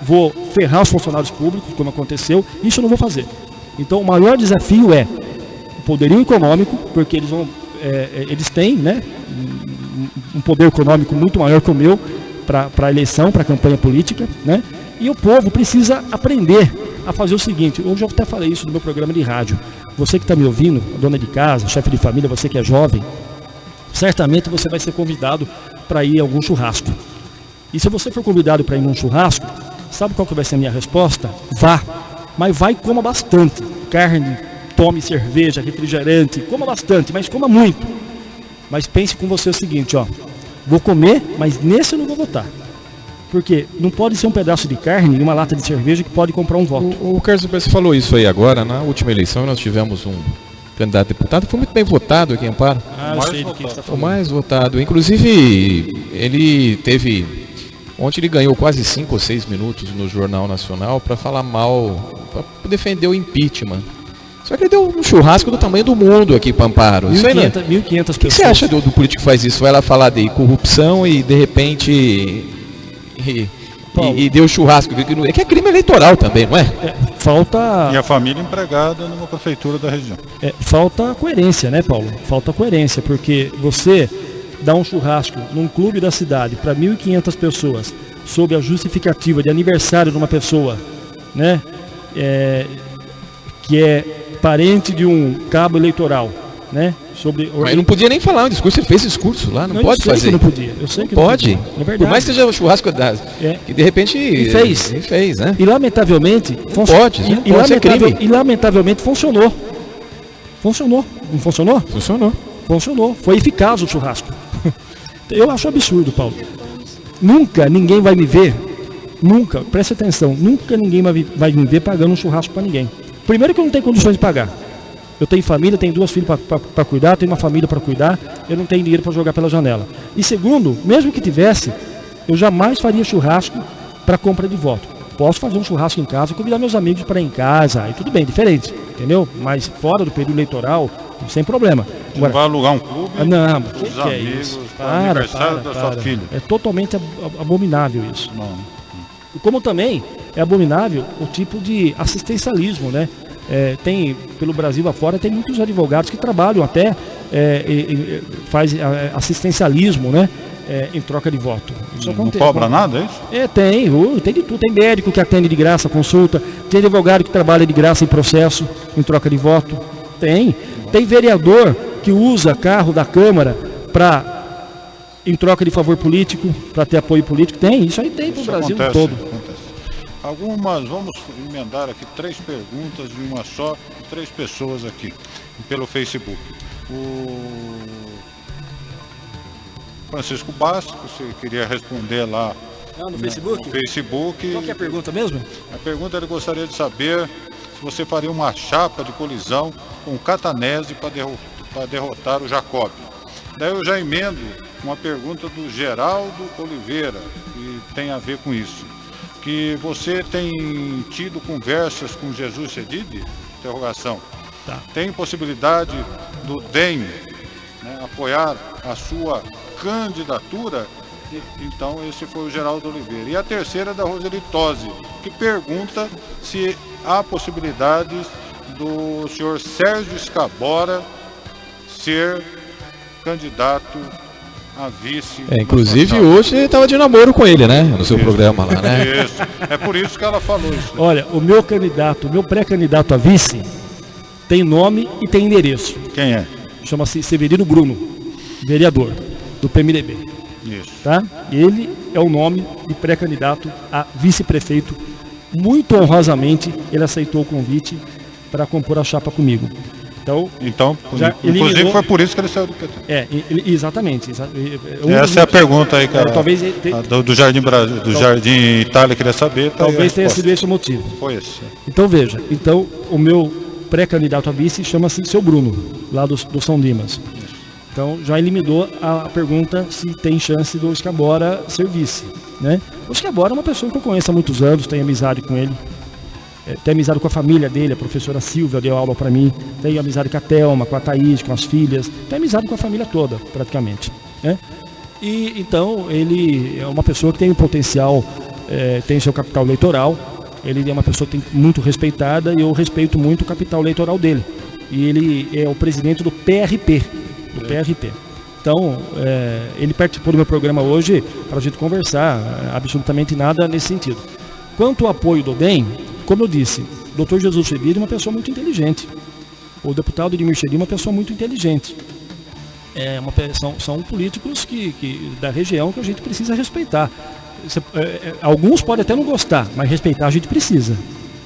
Vou ferrar os funcionários públicos, como aconteceu. Isso eu não vou fazer. Então o maior desafio é o poderio econômico, porque eles têm, né, um poder econômico muito maior que o meu para a eleição, para a campanha política, né? E o povo precisa aprender a fazer o seguinte. Hoje eu até falei isso no meu programa de rádio. Você que está me ouvindo, dona de casa, chefe de família, você que é jovem, certamente você vai ser convidado para ir a algum churrasco. E se você for convidado para ir num churrasco, sabe qual que vai ser a minha resposta? Vá. mas vai e coma bastante. Carne, tome cerveja, refrigerante, coma bastante, mas coma muito. Mas pense com você o seguinte, ó, vou comer, mas nesse eu não vou votar. Porque não pode ser um pedaço de carne e uma lata de cerveja que pode comprar um voto. O Carlos Alberto falou isso aí agora. Na última eleição nós tivemos um candidato a deputado, foi muito bem votado aqui em Amparo. Eu sei do que você está O falando. mais votado. Inclusive, ele teve... Ontem ele ganhou quase 5 ou 6 minutos no Jornal Nacional para falar mal, para defender o impeachment. Só que ele deu um churrasco do tamanho do mundo aqui para Amparo. Isso aí, né? 1.500 pessoas. O que você acha do político que faz isso? Vai lá falar de corrupção e de repente... E deu churrasco. É que é crime eleitoral também, não é? Falta... E a família empregada numa prefeitura da região. Falta coerência, né, Paulo? Falta coerência, porque você dá um churrasco num clube da cidade para 1.500 pessoas, sob a justificativa de aniversário de uma pessoa, né, que é parente de um cabo eleitoral, né? Mas ele não podia nem falar um discurso, ele fez discurso lá, não pode fazer. Eu sei que não podia, eu sei que não não pode. Podia. É verdade. Por mais que seja o churrasco que de repente ele fez, né? E lamentavelmente crime. E lamentavelmente funcionou. Funcionou. Não funcionou? Funcionou. Funcionou. Foi eficaz o churrasco. Eu acho absurdo, Paulo. Nunca ninguém vai me ver, preste atenção, nunca ninguém vai me ver pagando um churrasco para ninguém. Primeiro que eu não tenho condições de pagar. Eu tenho família, tenho 2 filhos para cuidar, tenho uma família para cuidar, eu não tenho dinheiro para jogar pela janela. E segundo, mesmo que tivesse, eu jamais faria churrasco para compra de voto. Posso fazer um churrasco em casa, convidar meus amigos para ir em casa, aí tudo bem, diferente, entendeu? Mas fora do período eleitoral, sem problema. Agora, vai alugar um clube, não, os que amigos, é isso? aniversário da sua filha. É totalmente abominável isso. Não. E como também é abominável o tipo de assistencialismo, né? Tem, pelo Brasil afora, tem muitos advogados que trabalham até, faz assistencialismo, né? Em troca de voto. Isso não cobra nada, é isso? Tem de tudo. Tem médico que atende de graça a consulta, tem advogado que trabalha de graça em processo, em troca de voto. Tem vereador que usa carro da Câmara em troca de favor político, para ter apoio político. Isso aí tem para o Brasil todo. Acontece. Vamos emendar aqui 3 perguntas de uma só, 3 pessoas aqui, pelo Facebook. O Francisco Bastos, você queria responder lá no Facebook? No Facebook. Qual que é a pergunta mesmo? A pergunta ele gostaria de saber se você faria uma chapa de colisão com o Catanese para derrotar o Jacob. Daí eu já emendo uma pergunta do Geraldo Oliveira, que tem a ver com isso. Que você tem tido conversas com Jesus Cedide? Interrogação. Tá. Tem possibilidade do DEM, né, apoiar a sua candidatura? Então esse foi o Geraldo Oliveira. E a terceira é da Roseli Tosi, que pergunta se há possibilidades do senhor Sérgio Scabora ser candidato a vice. Inclusive hoje estava de namoro com ele, né? No seu programa lá, né? Isso. É por isso que ela falou isso. Olha, o meu pré-candidato a vice tem nome e tem endereço. Quem é? Chama-se Severino Bruno, vereador do PMDB. Isso. Tá? Ele é o nome de pré-candidato a vice-prefeito. Muito honrosamente, ele aceitou o convite para compor a chapa comigo. Então inclusive foi por isso que ele saiu do PT. Exatamente. Essa é a pergunta aí, cara. Talvez do Jardim Brasil, do Jardim Itália queria saber. Talvez tenha sido esse o motivo. Foi esse. Então veja, o meu pré-candidato a vice chama-se Seu Bruno, lá do São Dimas. Então já eliminou a pergunta se tem chance do Scabora ser vice, né? O Scabora é uma pessoa que eu conheço há muitos anos, tenho amizade com ele. Tenho amizade com a família dele, a professora Silvia deu aula para mim, tenho amizade com a Thelma, com a Thaís, com as filhas, tenho amizade com a família toda, praticamente, né? E então ele é uma pessoa que tem um potencial, tem seu capital eleitoral, ele é uma pessoa que tem muito respeitada e eu respeito muito o capital eleitoral dele. E ele é o presidente do PRP, Então, ele participou do meu programa hoje para a gente conversar, absolutamente nada nesse sentido. Quanto ao apoio do DEM, como eu disse, o Dr. Jesus Cedide é uma pessoa muito inteligente. O deputado Edmir Chedi é uma pessoa muito inteligente. São políticos da região que a gente precisa respeitar. Alguns podem até não gostar, mas respeitar a gente precisa.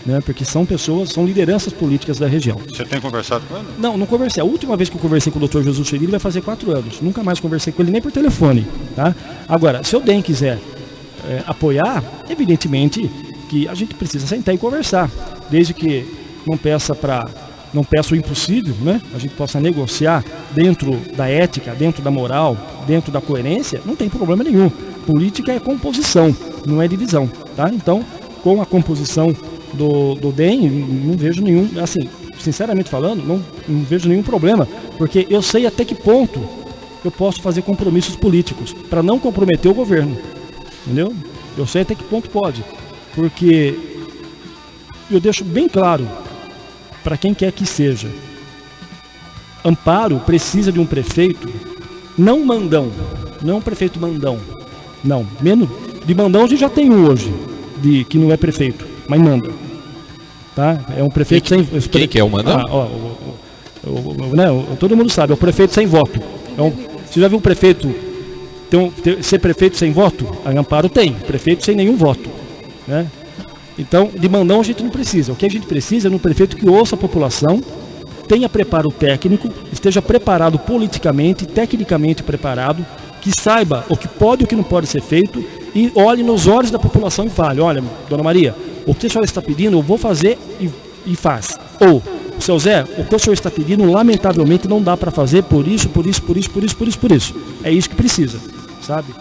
né? Porque são pessoas, são lideranças políticas da região. Você tem conversado com ele? Não conversei. A última vez que eu conversei com o Dr. Jesus Chedid vai fazer 4 anos. Nunca mais conversei com ele, nem por telefone, tá? Agora, se o DEM quiser apoiar, evidentemente que a gente precisa sentar e conversar, desde que não peça o impossível, né? A gente possa negociar dentro da ética, dentro da moral, dentro da coerência, não tem problema nenhum. Política é composição, não é divisão, tá? Então, com a composição do DEM, não vejo nenhum, assim, sinceramente falando, não vejo nenhum problema, porque eu sei até que ponto eu posso fazer compromissos políticos para não comprometer o governo, entendeu? Eu sei até que ponto pode, porque eu deixo bem claro para quem quer que seja, Amparo precisa de um prefeito, não mandão, não um prefeito mandão, não, menos de mandão a gente já tem um hoje, que não é prefeito, mas manda, tá? É um prefeito Quem que é o mandão? Todo mundo sabe, é o prefeito sem voto. Você já viu um prefeito ser prefeito sem voto? A Amparo tem, prefeito sem nenhum voto, né? Então, de mandão a gente não precisa. O que a gente precisa é um prefeito que ouça a população, tenha preparo técnico, esteja preparado politicamente, tecnicamente preparado, que saiba o que pode e o que não pode ser feito e olhe nos olhos da população e fale: olha, dona Maria, o que a senhora está pedindo eu vou fazer e faz. Ou, seu Zé, o que o senhor está pedindo lamentavelmente não dá para fazer por isso. É isso que precisa, sabe?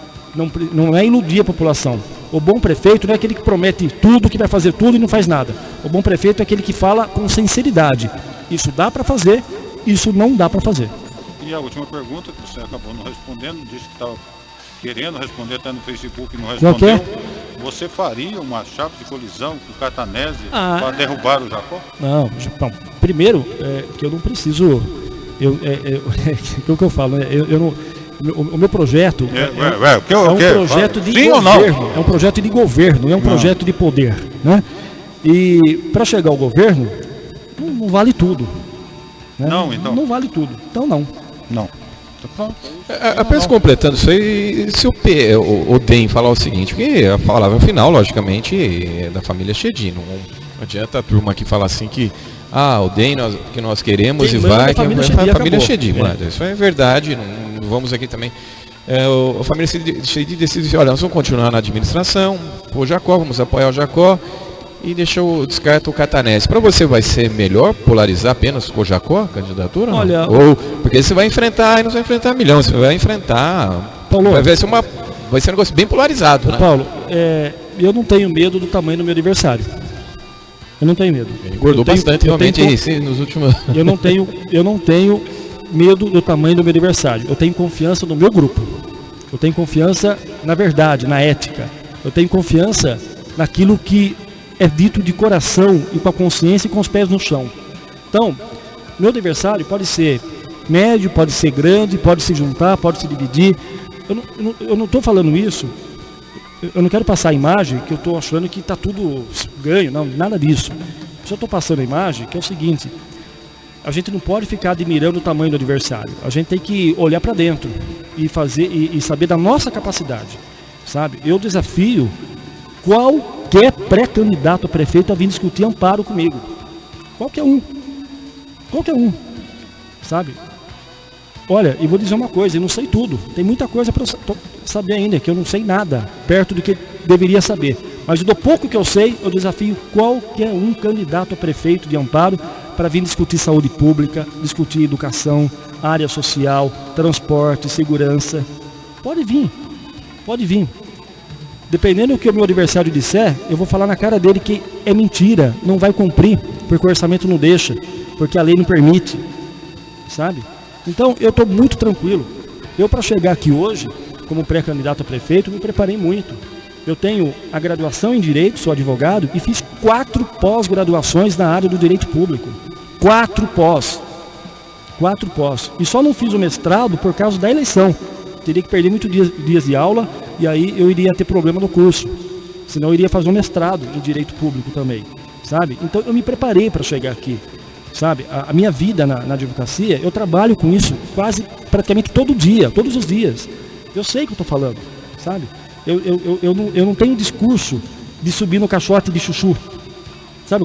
Não é iludir a população. O bom prefeito não é aquele que promete tudo, que vai fazer tudo e não faz nada. O bom prefeito é aquele que fala com sinceridade. Isso dá para fazer, isso não dá para fazer. E a última pergunta, que você acabou não respondendo, disse que estava querendo responder até no Facebook e não respondeu. Você faria uma chapa de colisão com o Catanese para derrubar o Jacó? Não, primeiro, que eu não preciso... o que eu falo, né? O meu projeto é um projeto de governo, é um projeto de governo, é um projeto de poder, né? E para chegar ao governo, não vale tudo, né? Não vale tudo, então não. Apenas completando isso aí, se o DEM falar o seguinte, porque a palavra final, logicamente, é da família Chedid, não adianta a turma aqui falar assim que o DEM que nós queremos e vai, que a família Chedid, isso é verdade, não vamos aqui também. A família Chedid decide, olha, nós vamos continuar na administração, o Jacó, vamos apoiar o Jacó e descarta o Catanese. Para você vai ser melhor polarizar apenas com o Jacó, a candidatura? Olha, porque você vai enfrentar, e não vai enfrentar milhões, você vai enfrentar, Paulo, vai ser um negócio bem polarizado, né? Paulo, eu não tenho medo do tamanho do meu adversário. Eu não tenho medo. Ele engordou bastante realmente nos últimos... Eu não tenho medo do tamanho do meu adversário. Eu tenho confiança no meu grupo. Eu tenho confiança na verdade, na ética. Eu tenho confiança naquilo que é dito de coração e com a consciência e com os pés no chão. Então, meu adversário pode ser médio, pode ser grande, pode se juntar, pode se dividir. Eu não estou falando isso, eu não quero passar a imagem que eu estou achando que está tudo ganho, não, nada disso. Eu só estou passando a imagem que é o seguinte: a gente não pode ficar admirando o tamanho do adversário. A gente tem que olhar para dentro e fazer e saber da nossa capacidade, sabe? Eu desafio qualquer pré-candidato a prefeito a vir discutir Amparo comigo. Qualquer um, sabe? Olha, e vou dizer uma coisa, eu não sei tudo. Tem muita coisa para eu saber ainda, que eu não sei nada, perto do que deveria saber. Mas do pouco que eu sei, eu desafio qualquer um candidato a prefeito de Amparo para vir discutir saúde pública, discutir educação, área social, transporte, segurança. Pode vir. Dependendo do que o meu adversário disser, eu vou falar na cara dele que é mentira, não vai cumprir, porque o orçamento não deixa, porque a lei não permite, sabe? Então, eu estou muito tranquilo. Eu, para chegar aqui hoje, como pré-candidato a prefeito, me preparei muito. Eu tenho a graduação em Direito, sou advogado, e fiz 4 pós-graduações na área do Direito Público. 4 pós. E só não fiz o mestrado por causa da eleição. Teria que perder muitos dias de aula, e aí eu iria ter problema no curso. Senão eu iria fazer um mestrado em Direito Público também, sabe? Então, eu me preparei para chegar aqui. Sabe, a minha vida na advocacia, eu trabalho com isso praticamente todo dia, todos os dias. Eu sei o que eu estou falando, sabe? Eu não tenho discurso de subir no caixote de chuchu. Sabe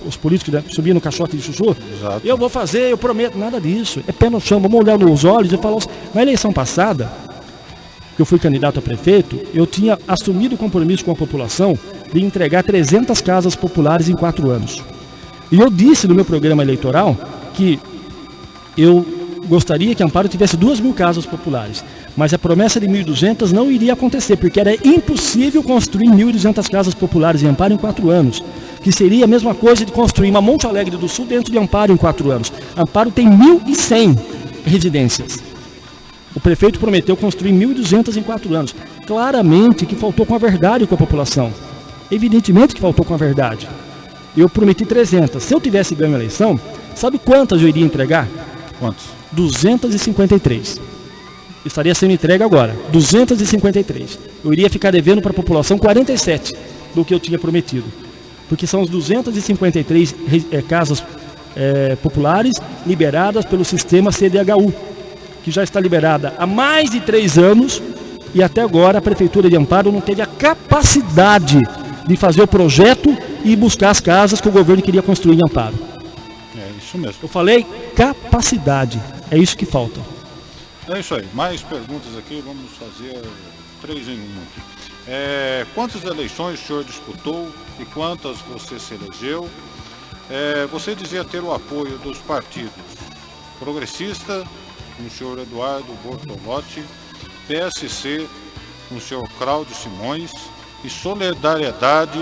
os políticos, né, subindo no caixote de chuchu? Exato. Eu vou fazer, eu prometo, nada disso. É pé no chão, vamos olhar nos olhos e falar. Na eleição passada, que eu fui candidato a prefeito, eu tinha assumido o compromisso com a população de entregar 300 casas populares em 4 anos. E eu disse no meu programa eleitoral que eu gostaria que Amparo tivesse 2.000 casas populares. Mas a promessa de 1.200 não iria acontecer, porque era impossível construir 1.200 casas populares em Amparo em 4 anos. Que seria a mesma coisa de construir uma Monte Alegre do Sul dentro de Amparo em 4 anos. Amparo tem 1.100 residências. O prefeito prometeu construir 1.200 em 4 anos. Claramente que faltou com a verdade com a população. Evidentemente que faltou com a verdade. Eu prometi 300. Se eu tivesse ganho a eleição, sabe quantas eu iria entregar? Quantos? 253. Estaria sendo entregue agora. 253. Eu iria ficar devendo para a população 47 do que eu tinha prometido. Porque são as 253 casas populares liberadas pelo sistema CDHU, que já está liberada há mais de 3 anos e até agora a Prefeitura de Amparo não teve a capacidade de fazer o projeto e buscar as casas que o governo queria construir em Amparo. É isso mesmo. Eu falei capacidade, é isso que falta. É isso aí. Mais perguntas aqui, vamos fazer 3 em 1 aqui. Quantas eleições o senhor disputou e quantas você se elegeu? Você dizia ter o apoio dos partidos Progressista, com o senhor Eduardo Bortolotti, PSC, com o senhor Cláudio Simões e Solidariedade,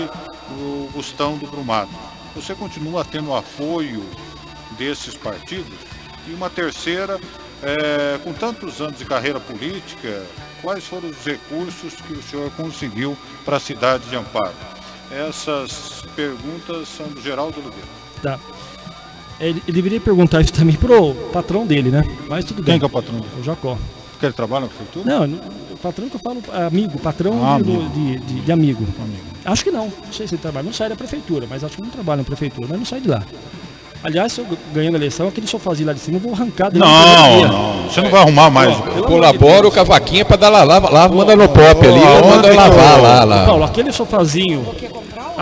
o Gustavo do Brumado. Você continua tendo o apoio desses partidos? E uma terceira, com tantos anos de carreira política, quais foram os recursos que o senhor conseguiu para a cidade de Amparo? Essas perguntas são do Geraldo Oliveira. Tá. Ele deveria perguntar isso também pro patrão dele, né? Mas tudo bem. Quem que é o patrão? O Jacó. Porque ele trabalha na prefeitura? Não, o patrão que eu falo, amigo, patrão de amigo. Acho que não sei se ele trabalha, não sai da prefeitura, mas acho que não trabalha na prefeitura, mas não sai de lá. Aliás, se eu ganhando a eleição, aquele sofázinho lá de cima, eu vou arrancar dele. Não, você não vai arrumar mais. Eu colaboro com a vaquinha pra dar lá, manda no pop ali, manda lavar lá. Paulo, aquele sofazinho.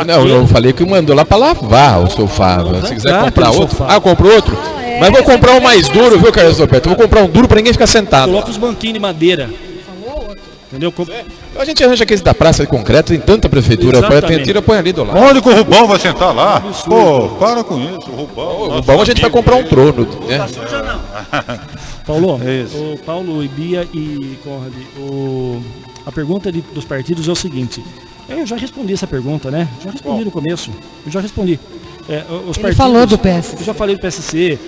Não, eu falei que mandou lá pra lavar o sofá. Se quiser comprar outro. Ah, comprou outro? Mas vou comprar um mais duro, viu, Carlos Roberto? Vou comprar um duro pra ninguém ficar sentado. Coloca os banquinhos de madeira. Entendeu? A gente arranja aqueles da praça de concreto, tem tanta prefeitura, tira, põe ali do lado. Onde que o Rubão vai sentar lá? Pô, para com isso, o Rubão. O Rubão a gente vai comprar um trono, né? Paulo, o Paulo e Bia e Conrad, a pergunta dos partidos é o seguinte. Eu já respondi essa pergunta, né? Já respondi no começo. Eu já respondi. Ele falou do PSC. Eu já falei do PSC.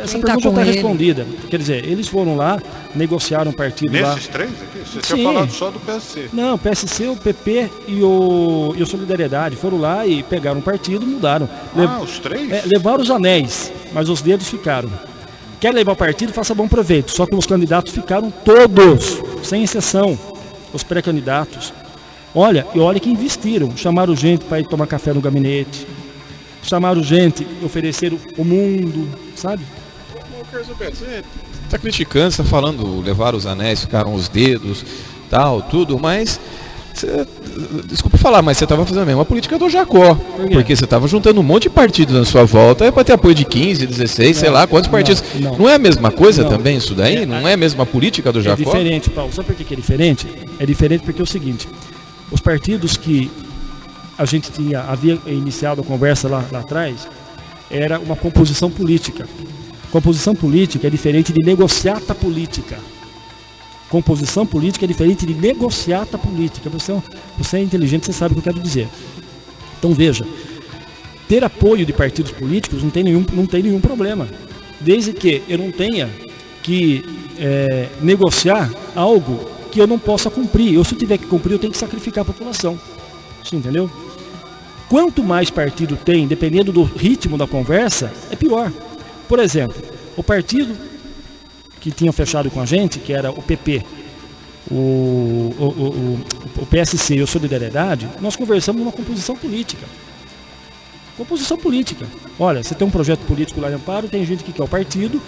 Essa pergunta está respondida. Quer dizer, eles foram lá, negociaram um partido lá. Nesses 3 aqui? Você tinha falado só do PSC. Não, o PSC, o PP e o Solidariedade foram lá e pegaram um partido e mudaram. Os 3? Levaram os anéis, mas os dedos ficaram. Quer levar o partido, faça bom proveito. Só que os candidatos ficaram todos, sem exceção, os pré-candidatos. Olha que investiram. Chamaram gente para ir tomar café no gabinete. Chamaram gente, ofereceram o mundo, sabe? Você está criticando, você está falando, levaram os anéis, ficaram os dedos, tal, tudo, mas... desculpa falar, mas você estava fazendo a mesma política do Jacó. Porque você estava juntando um monte de partidos na sua volta, para ter apoio de 15, 16, sei lá, quantos partidos. Não é a mesma coisa também isso daí? Não é a mesma política do Jacó? É diferente, Paulo. Sabe por que é diferente? É diferente porque é o seguinte, os partidos que a gente havia iniciado a conversa lá atrás, era uma composição política. Composição política é diferente de negociata política. Composição política é diferente de negociata política. Você é inteligente, você sabe o que eu quero dizer. Então veja, ter apoio de partidos políticos não tem nenhum problema. Desde que eu não tenha que negociar algo que eu não possa cumprir. Se eu tiver que cumprir, eu tenho que sacrificar a população. Você entendeu? Quanto mais partido tem, dependendo do ritmo da conversa, é pior. Por exemplo, o partido que tinha fechado com a gente, que era o PP, o PSC e o Solidariedade, nós conversamos numa composição política. Composição política. Olha, você tem um projeto político lá em Amparo, tem gente que quer o partido,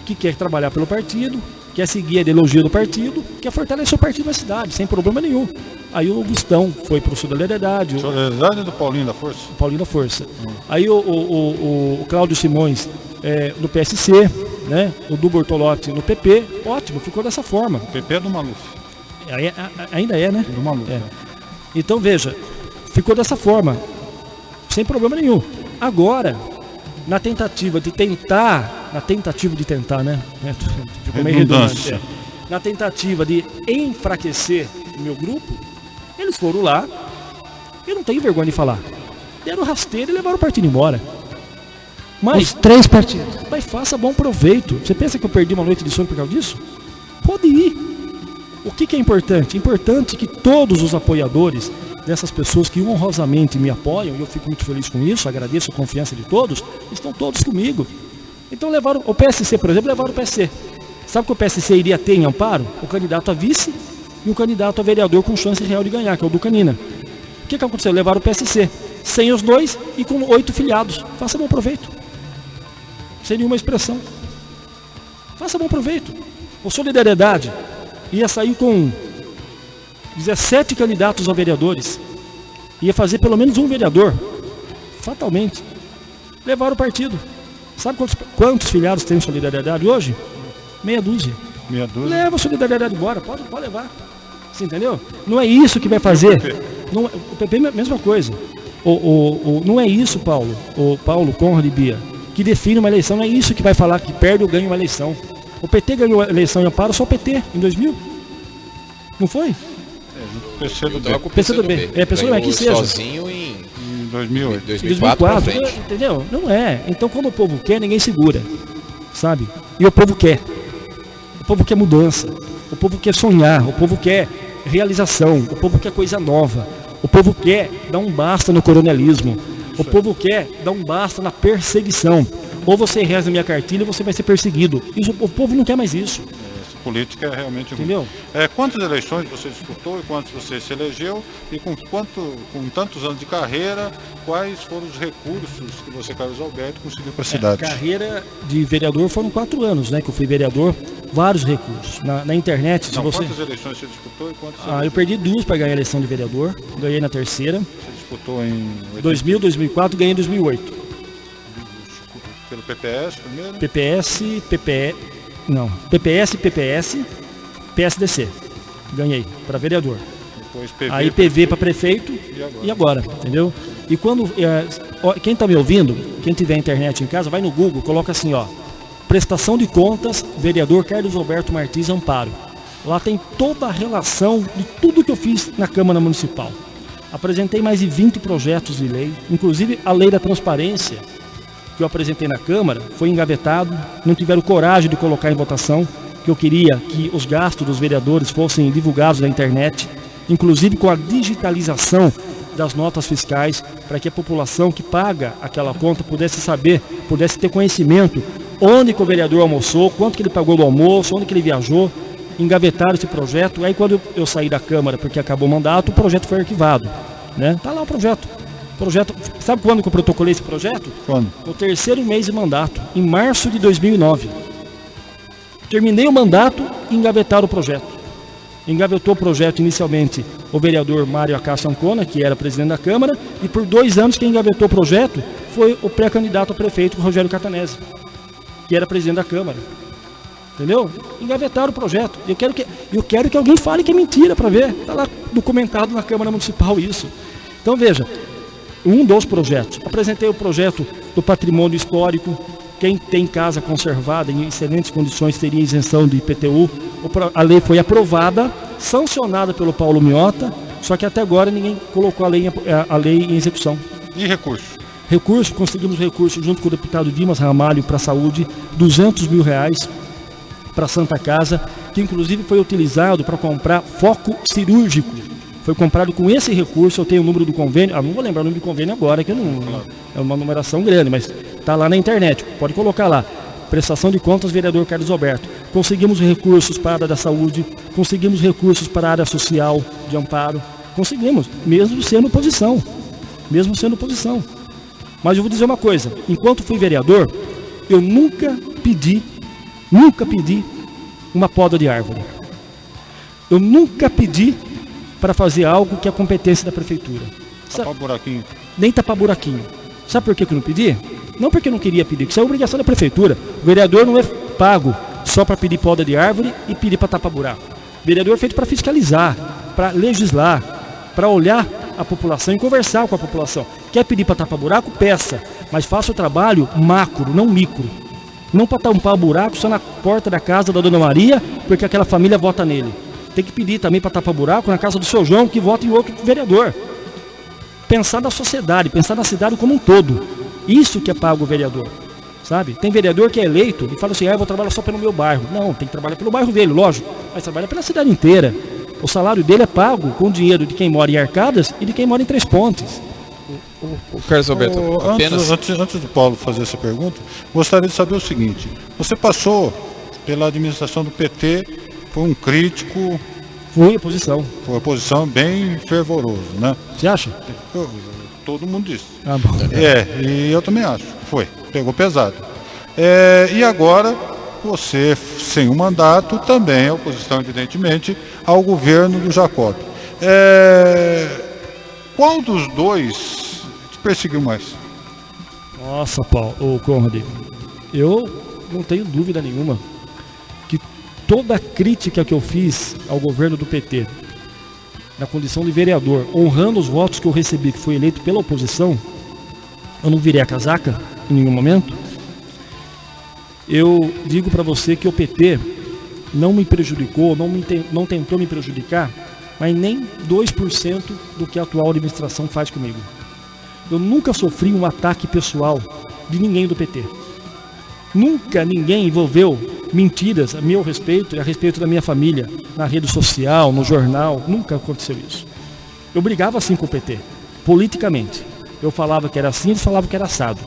que quer trabalhar pelo partido, quer seguir a ideologia do partido, quer fortalecer o partido na cidade, sem problema nenhum. Aí o Augustão foi para o Solidariedade. Solidariedade do Paulinho da Força? Paulinho da Força. Aí o Cláudio Simões no PSC, né? O Du Bortolotti no PP. Ótimo, ficou dessa forma. O PP é do Maluf. Ainda é, né? Do Maluf. Então veja, ficou dessa forma, sem problema nenhum. Agora, na tentativa de tentar, né? Ficou meio redundante. Na tentativa de enfraquecer o meu grupo, eles foram lá, eu não tenho vergonha de falar, deram rasteiro e levaram o partido embora. Mas, os 3 partidos. Mas faça bom proveito. Você pensa que eu perdi uma noite de sono por causa disso? Pode ir. O que é importante? Importante que todos os apoiadores dessas pessoas que honrosamente me apoiam, e eu fico muito feliz com isso, agradeço a confiança de todos, estão todos comigo. Então levaram o PSC, por exemplo, levaram o PSC. Sabe que o PSC iria ter em Amparo? O candidato a vice e o candidato a vereador com chance real de ganhar, que é o Ducanina. O que aconteceu? Levaram o PSC sem os 2 e com 8 filiados. Faça bom proveito. Sem nenhuma expressão. Faça bom proveito. O Solidariedade ia sair com 17 candidatos a vereadores. Ia fazer pelo menos um vereador. Fatalmente. Levaram o partido. Sabe quantos filiados tem Solidariedade hoje? Meia dúzia. Leva a Solidariedade embora, pode levar. Você entendeu? Não é isso que vai fazer. O PP é a mesma coisa. Não é isso, Paulo, Conrad e Bia, que define uma eleição. Não é isso que vai falar que perde ou ganha uma eleição. O PT ganhou a eleição em Amparo, só o PT, em 2000. Não foi? PCdoB. PCdoB. PCdoB, que seja. Sozinho em 2008. 2004, entendeu? Não é. Então, quando o povo quer, ninguém segura. Sabe? E o povo quer. O povo quer mudança. O povo quer sonhar. O povo quer realização. O povo quer coisa nova. O povo quer dar um basta no coronelismo. O povo quer dar um basta na perseguição. Ou você reza minha cartilha ou você vai ser perseguido. Isso, o povo não quer mais isso. Essa política é realmente ruim. Entendeu? Quantas eleições você disputou e quantas você se elegeu? E com tantos anos de carreira, quais foram os recursos que você, Carlos Alberto, conseguiu para a cidade? Carreira de vereador foram 4 anos, né? Que eu fui vereador. Vários recursos. Na internet, se você... Quantas eleições você disputou e quantas eu perdi 2 para ganhar a eleição de vereador. Ganhei na terceira. Você disputou em 2000, 2004, ganhei em 2008. Pelo PPS primeiro? PPS, PSDC. Ganhei para vereador. Depois PV. Aí PV para prefeito e agora, entendeu? E quando quem está me ouvindo, quem tiver internet em casa, vai no Google, coloca assim, ó, prestação de contas, vereador Carlos Alberto Martins Amparo. Lá tem toda a relação de tudo que eu fiz na Câmara Municipal. Apresentei mais de 20 projetos de lei, inclusive a lei da transparência, que eu apresentei na Câmara, foi engavetado, não tiveram coragem de colocar em votação, que eu queria que os gastos dos vereadores fossem divulgados na internet, inclusive com a digitalização das notas fiscais, para que a população que paga aquela conta pudesse saber, pudesse ter conhecimento onde que o vereador almoçou, quanto que ele pagou do almoço, onde que ele viajou. Engavetaram esse projeto. Aí quando eu saí da Câmara, porque acabou o mandato, o projeto foi arquivado, né? Tá lá o projeto. Sabe quando que eu protocolei esse projeto? Quando? No 3º mês de mandato, em março de 2009. Terminei o mandato e engavetaram o projeto. Engavetou o projeto inicialmente o vereador Mário Acácio Ancona, que era presidente da Câmara, e por 2 anos quem engavetou o projeto foi o pré-candidato a prefeito, Rogério Catanese, que era presidente da Câmara. Entendeu? Engavetaram o projeto. Eu quero que alguém fale que é mentira para ver. Está lá documentado na Câmara Municipal isso. Então veja, um dos projetos. Apresentei o projeto do patrimônio histórico. Quem tem casa conservada em excelentes condições teria isenção de IPTU. A lei foi aprovada, sancionada pelo Paulo Miota, só que até agora ninguém colocou a lei em execução. E recursos? Conseguimos recurso junto com o deputado Dimas Ramalho para a saúde, R$200 mil para a Santa Casa, que inclusive foi utilizado para comprar foco cirúrgico. Foi comprado com esse recurso. Eu tenho o número do convênio, não vou lembrar o número do convênio agora, que não é uma numeração grande, mas está lá na internet, pode colocar lá. Prestação de contas, vereador Carlos Alberto. Conseguimos recursos para a área da saúde, conseguimos recursos para a área social de Amparo, conseguimos, mesmo sendo oposição. Mas eu vou dizer uma coisa, enquanto fui vereador, eu nunca pedi uma poda de árvore. Eu nunca pedi para fazer algo que é competência da prefeitura. Tapar buraquinho. Nem tapar buraquinho. Sabe por que eu não pedi? Não porque eu não queria pedir, isso é obrigação da prefeitura. O vereador não é pago só para pedir poda de árvore e pedir para tapar buraco. O vereador é feito para fiscalizar, para legislar, para olhar a população e conversar com a população. Quer pedir para tapar buraco? Peça, mas faça o trabalho macro, não micro. Não para tampar o buraco só na porta da casa da Dona Maria, porque aquela família vota nele. Tem que pedir também para tapar buraco na casa do seu João, que vota em outro vereador. Pensar na sociedade, pensar na cidade como um todo. Isso que é pago o vereador, sabe? Tem vereador que é eleito e fala assim, eu vou trabalhar só pelo meu bairro. Não, tem que trabalhar pelo bairro dele, lógico, mas trabalha pela cidade inteira. O salário dele é pago com o dinheiro de quem mora em Arcadas e de quem mora em Três Pontes. O Carlos Alberto, apenas... Antes do Paulo fazer essa pergunta, gostaria de saber o seguinte. Você passou pela administração do PT, foi um crítico... Fui oposição. Foi oposição bem fervoroso, né? Você acha? Todo mundo disse. Ah, bom. E eu também acho. Pegou pesado. E agora, você, sem o mandato, também é oposição, evidentemente, ao governo do Jacob. Qual dos dois te perseguiu mais? Nossa, Paulo, Conrad, eu não tenho dúvida nenhuma que toda a crítica que eu fiz ao governo do PT, na condição de vereador, honrando os votos que eu recebi, que fui eleito pela oposição, eu não virei a casaca em nenhum momento. Eu digo para você que o PT não me prejudicou, não tentou me prejudicar, mas nem 2% do que a atual administração faz comigo. Eu nunca sofri um ataque pessoal de ninguém do PT. Nunca ninguém envolveu mentiras a meu respeito e a respeito da minha família, na rede social, no jornal, nunca aconteceu isso. Eu brigava assim com o PT, politicamente. Eu falava que era assim, eles falavam que era assado.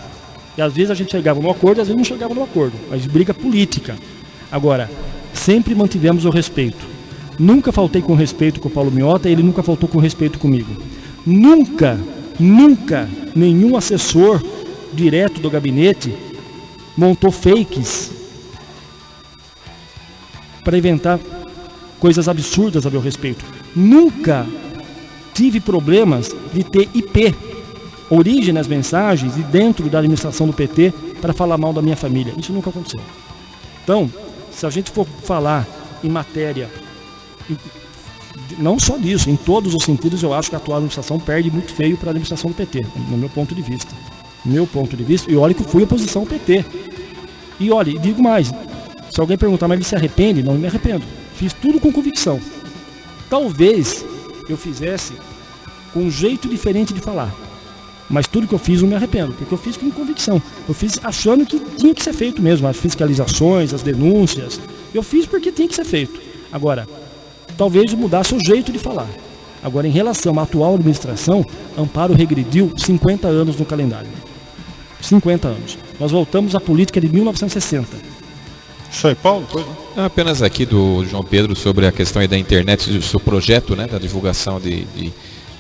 E às vezes a gente chegava no acordo, às vezes não chegava no acordo, mas briga política. Agora, sempre mantivemos o respeito. Nunca faltei com respeito com o Paulo Miota, ele nunca faltou com respeito comigo. Nunca nenhum assessor direto do gabinete montou fakes para inventar coisas absurdas a meu respeito. Nunca tive problemas de ter IP, origem nas mensagens e dentro da administração do PT para falar mal da minha família. Isso nunca aconteceu. Então, se a gente for falar em matéria, não só disso, em todos os sentidos, eu acho que a atual administração perde muito feio para a administração do PT, no meu ponto de vista. E olha que eu fui oposição ao PT. E olha, digo mais, se alguém perguntar, mas ele se arrepende? Não me arrependo. Fiz tudo com convicção. Talvez eu fizesse com um jeito diferente de falar. Mas tudo que eu fiz eu não me arrependo, porque eu fiz com convicção. Eu fiz achando que tinha que ser feito mesmo, as fiscalizações, as denúncias. Eu fiz porque tinha que ser feito. Agora, talvez eu mudasse o jeito de falar. Agora, em relação à atual administração, Amparo regrediu 50 anos no calendário. 50 anos. Nós voltamos à política de 1960. Isso aí, Paulo? Apenas aqui do João Pedro sobre a questão aí da internet, do seu projeto, né, da divulgação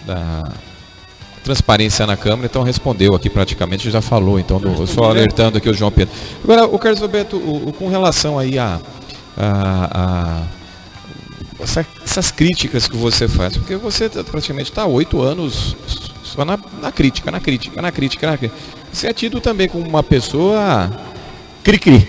da transparência na Câmara, então respondeu aqui praticamente, já falou, então só alertando aqui o João Pedro. Agora, o Carlos Alberto, com relação aí essas críticas que você faz, porque você praticamente está há 8 anos só na crítica. Você é tido também como uma pessoa cri-cri,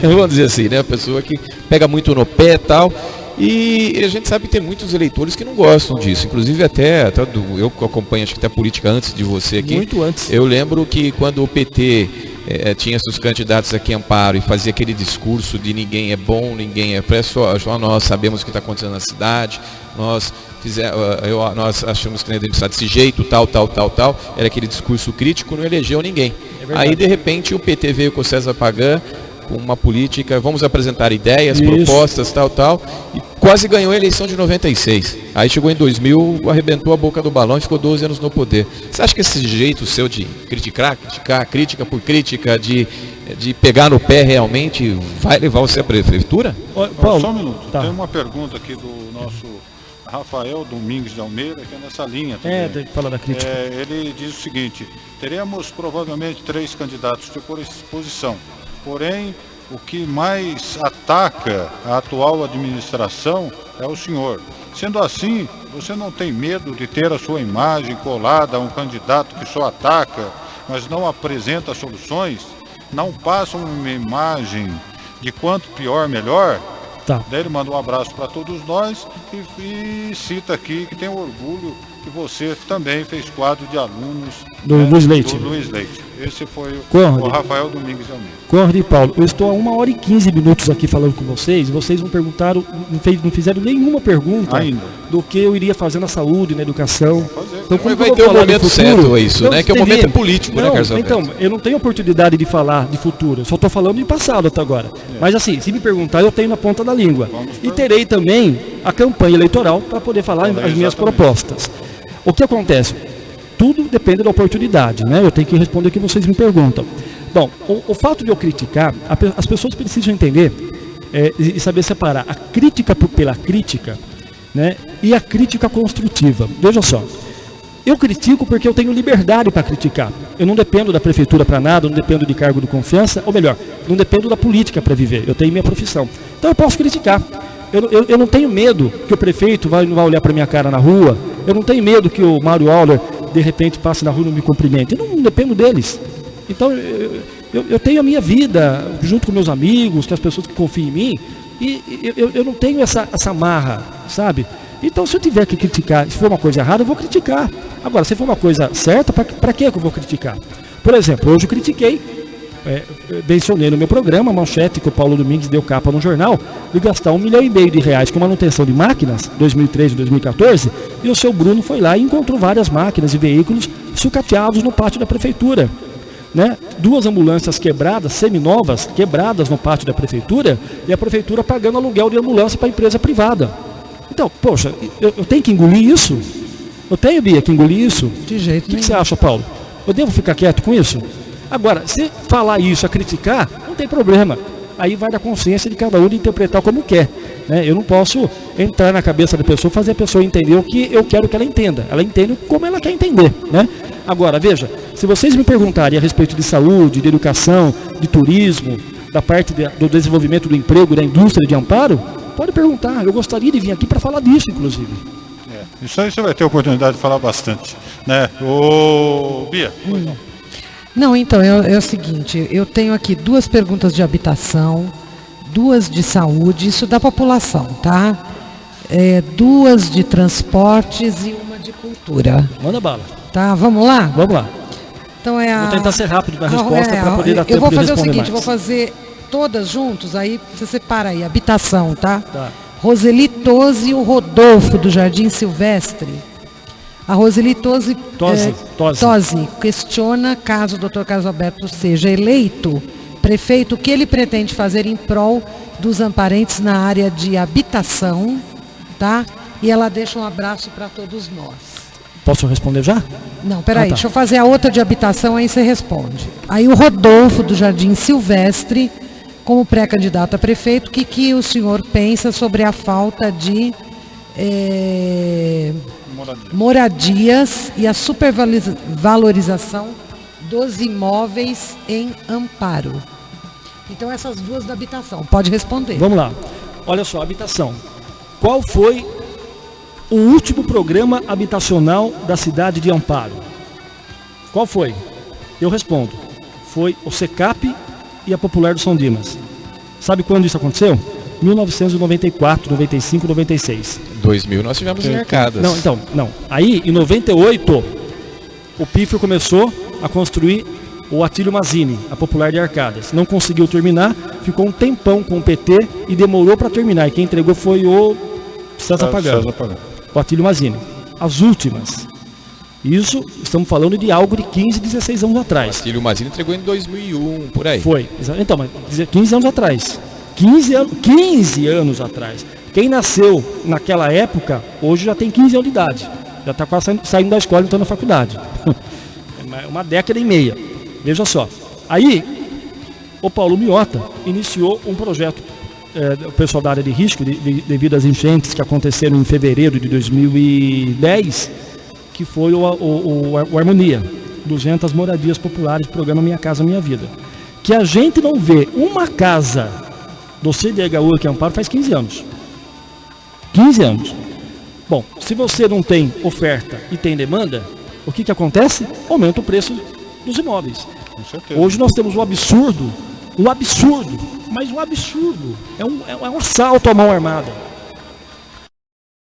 vamos dizer assim, né? Uma pessoa que pega muito no pé e tal. E a gente sabe que tem muitos eleitores que não gostam disso. Inclusive eu que acompanho acho que até a política antes de você aqui. Muito antes. Eu lembro que quando o PT tinha seus candidatos aqui em Amparo e fazia aquele discurso de ninguém é bom, ninguém é pré, só nós sabemos o que está acontecendo na cidade, nós achamos que não ia administrar desse jeito, tal, era aquele discurso crítico, não elegeu ninguém. Aí de repente o PT veio com o César Pagan, com uma política, vamos apresentar ideias, propostas, tal, e quase ganhou a eleição de 96. Aí chegou em 2000, arrebentou a boca do balão e ficou 12 anos no poder. Você acha que esse jeito seu de criticar, crítica por crítica, de pegar no pé realmente, vai levar você à prefeitura? Paulo, só um minuto. Tá. Tem uma pergunta aqui do nosso Rafael Domingues de Almeida, que é nessa linha também. Tem que falar da crítica. Ele diz o seguinte: teremos provavelmente 3 candidatos de oposição. Porém, o que mais ataca a atual administração é o senhor. Sendo assim, você não tem medo de ter a sua imagem colada a um candidato que só ataca, mas não apresenta soluções, não passa uma imagem de quanto pior, melhor? Tá. Daí ele manda um abraço para todos nós e cita aqui que tem orgulho que você também fez quadro de alunos do Luiz Leite. Do Luiz Leite. Esse foi Conrad, o Rafael Domingues de Almeida. Conrad e Paulo, eu estou há 1h15 aqui falando com vocês, e vocês não perguntaram, não fizeram nenhuma pergunta ainda do que eu iria fazer na saúde, na educação. Então, como vai ter o momento certo isso, né? Que é o momento político, não, né, Carlos Alberto? Então, eu não tenho oportunidade de falar de futuro, eu só estou falando de passado até agora. Mas assim, se me perguntar, eu tenho na ponta da língua. E terei também a campanha eleitoral para poder falar as minhas propostas. O que acontece? Tudo depende da oportunidade, né? Eu tenho que responder o que vocês me perguntam. Bom, o fato de eu criticar, as pessoas precisam entender e saber separar a crítica pela crítica, né, e a crítica construtiva. Veja só, eu critico porque eu tenho liberdade para criticar. Eu não dependo da prefeitura para nada, eu não dependo de cargo de confiança, ou melhor, não dependo da política para viver. Eu tenho minha profissão. Então eu posso criticar. Eu não tenho medo que o prefeito não vai olhar para minha cara na rua. Eu não tenho medo que o Mário Auler, de repente, passe na rua e não me cumprimente. Eu não dependo deles. Então, eu tenho a minha vida, junto com meus amigos, com as pessoas que confiam em mim, e eu não tenho essa marra, sabe? Então, se eu tiver que criticar, se for uma coisa errada, eu vou criticar. Agora, se for uma coisa certa, para que eu vou criticar? Por exemplo, hoje eu critiquei, mencionei no meu programa, a manchete que o Paulo Domingues deu capa no jornal, de gastar R$1,5 milhão com manutenção de máquinas, 2013 e 2014, e o seu Bruno foi lá e encontrou várias máquinas e veículos sucateados no pátio da prefeitura. Né? 2 ambulâncias quebradas, seminovas, quebradas no pátio da prefeitura, e a prefeitura pagando aluguel de ambulância para a empresa privada. Então, poxa, eu tenho que engolir isso? Eu tenho, Bia, que engolir isso? De jeito nenhum. O que você acha, Paulo? Eu devo ficar quieto com isso? Agora, se falar isso, a criticar, não tem problema. Aí vai da consciência de cada um de interpretar como quer. Né? Eu não posso entrar na cabeça da pessoa, fazer a pessoa entender o que eu quero que ela entenda. Ela entende como ela quer entender. Né? Agora, veja, se vocês me perguntarem a respeito de saúde, de educação, de turismo, da parte do desenvolvimento do emprego, da indústria de Amparo, pode perguntar. Eu gostaria de vir aqui para falar disso, inclusive. Isso aí você vai ter oportunidade de falar bastante. Né? Ô, Bia, Não, então, é o seguinte, eu tenho aqui 2 perguntas de habitação, 2 de saúde, isso da população, tá? 2 de transportes e 1 de cultura. Manda bala. Tá, vamos lá? Vamos lá. Então Vou tentar ser rápido na resposta para poder dar tempo de responder. Eu vou fazer o seguinte, mais. vou fazer todas juntos, aí você separa aí, habitação, tá? Tá. Roseli Tosi e o Rodolfo do Jardim Silvestre. A Roseli Tosi questiona, caso o Dr. Carlos Alberto seja eleito prefeito, o que ele pretende fazer em prol dos amparentes na área de habitação, tá? E ela deixa um abraço para todos nós. Posso responder já? Não, peraí, tá. deixa eu fazer a outra de habitação, aí você responde. Aí o Rodolfo do Jardim Silvestre, como pré-candidato a prefeito, o que o senhor pensa sobre a falta de moradias e a supervalorização dos imóveis em Amparo? Então essas 2 da habitação, pode responder. Vamos lá. Olha só, habitação. Qual foi o último programa habitacional da cidade de Amparo? Qual foi? Eu respondo. Foi o SECAP e a Popular do São Dimas. Sabe quando isso aconteceu? 1994, 95, 96. 2000 nós tivemos em Arcadas. Não. Aí, em 98, o Piffer começou a construir o Atílio Mazzini, a Popular de Arcadas. Não conseguiu terminar, ficou um tempão com o PT e demorou para terminar. E quem entregou foi o César Pagano. O Atílio Mazzini. As últimas. Isso, estamos falando de algo de 15, 16 anos atrás. O Atílio Mazzini entregou em 2001, por aí. Foi. Então, mas 15 anos atrás. 15 anos atrás. Quem nasceu naquela época, hoje já tem 15 anos de idade. Já está quase saindo da escola e entrando na faculdade. É uma década e meia. Veja só. Aí, o Paulo Miota iniciou um projeto, o pessoal da área de risco, devido às enchentes que aconteceram em fevereiro de 2010, que foi o Harmonia, 200 moradias populares, programa Minha Casa Minha Vida. que a gente não vê uma casa do CDHU aqui em Amparo faz 15 anos. 15 anos. Bom, se você não tem oferta e tem demanda, o que acontece? Aumenta o preço dos imóveis. Com certeza. Hoje nós temos um absurdo, mas um absurdo. É um assalto à mão armada.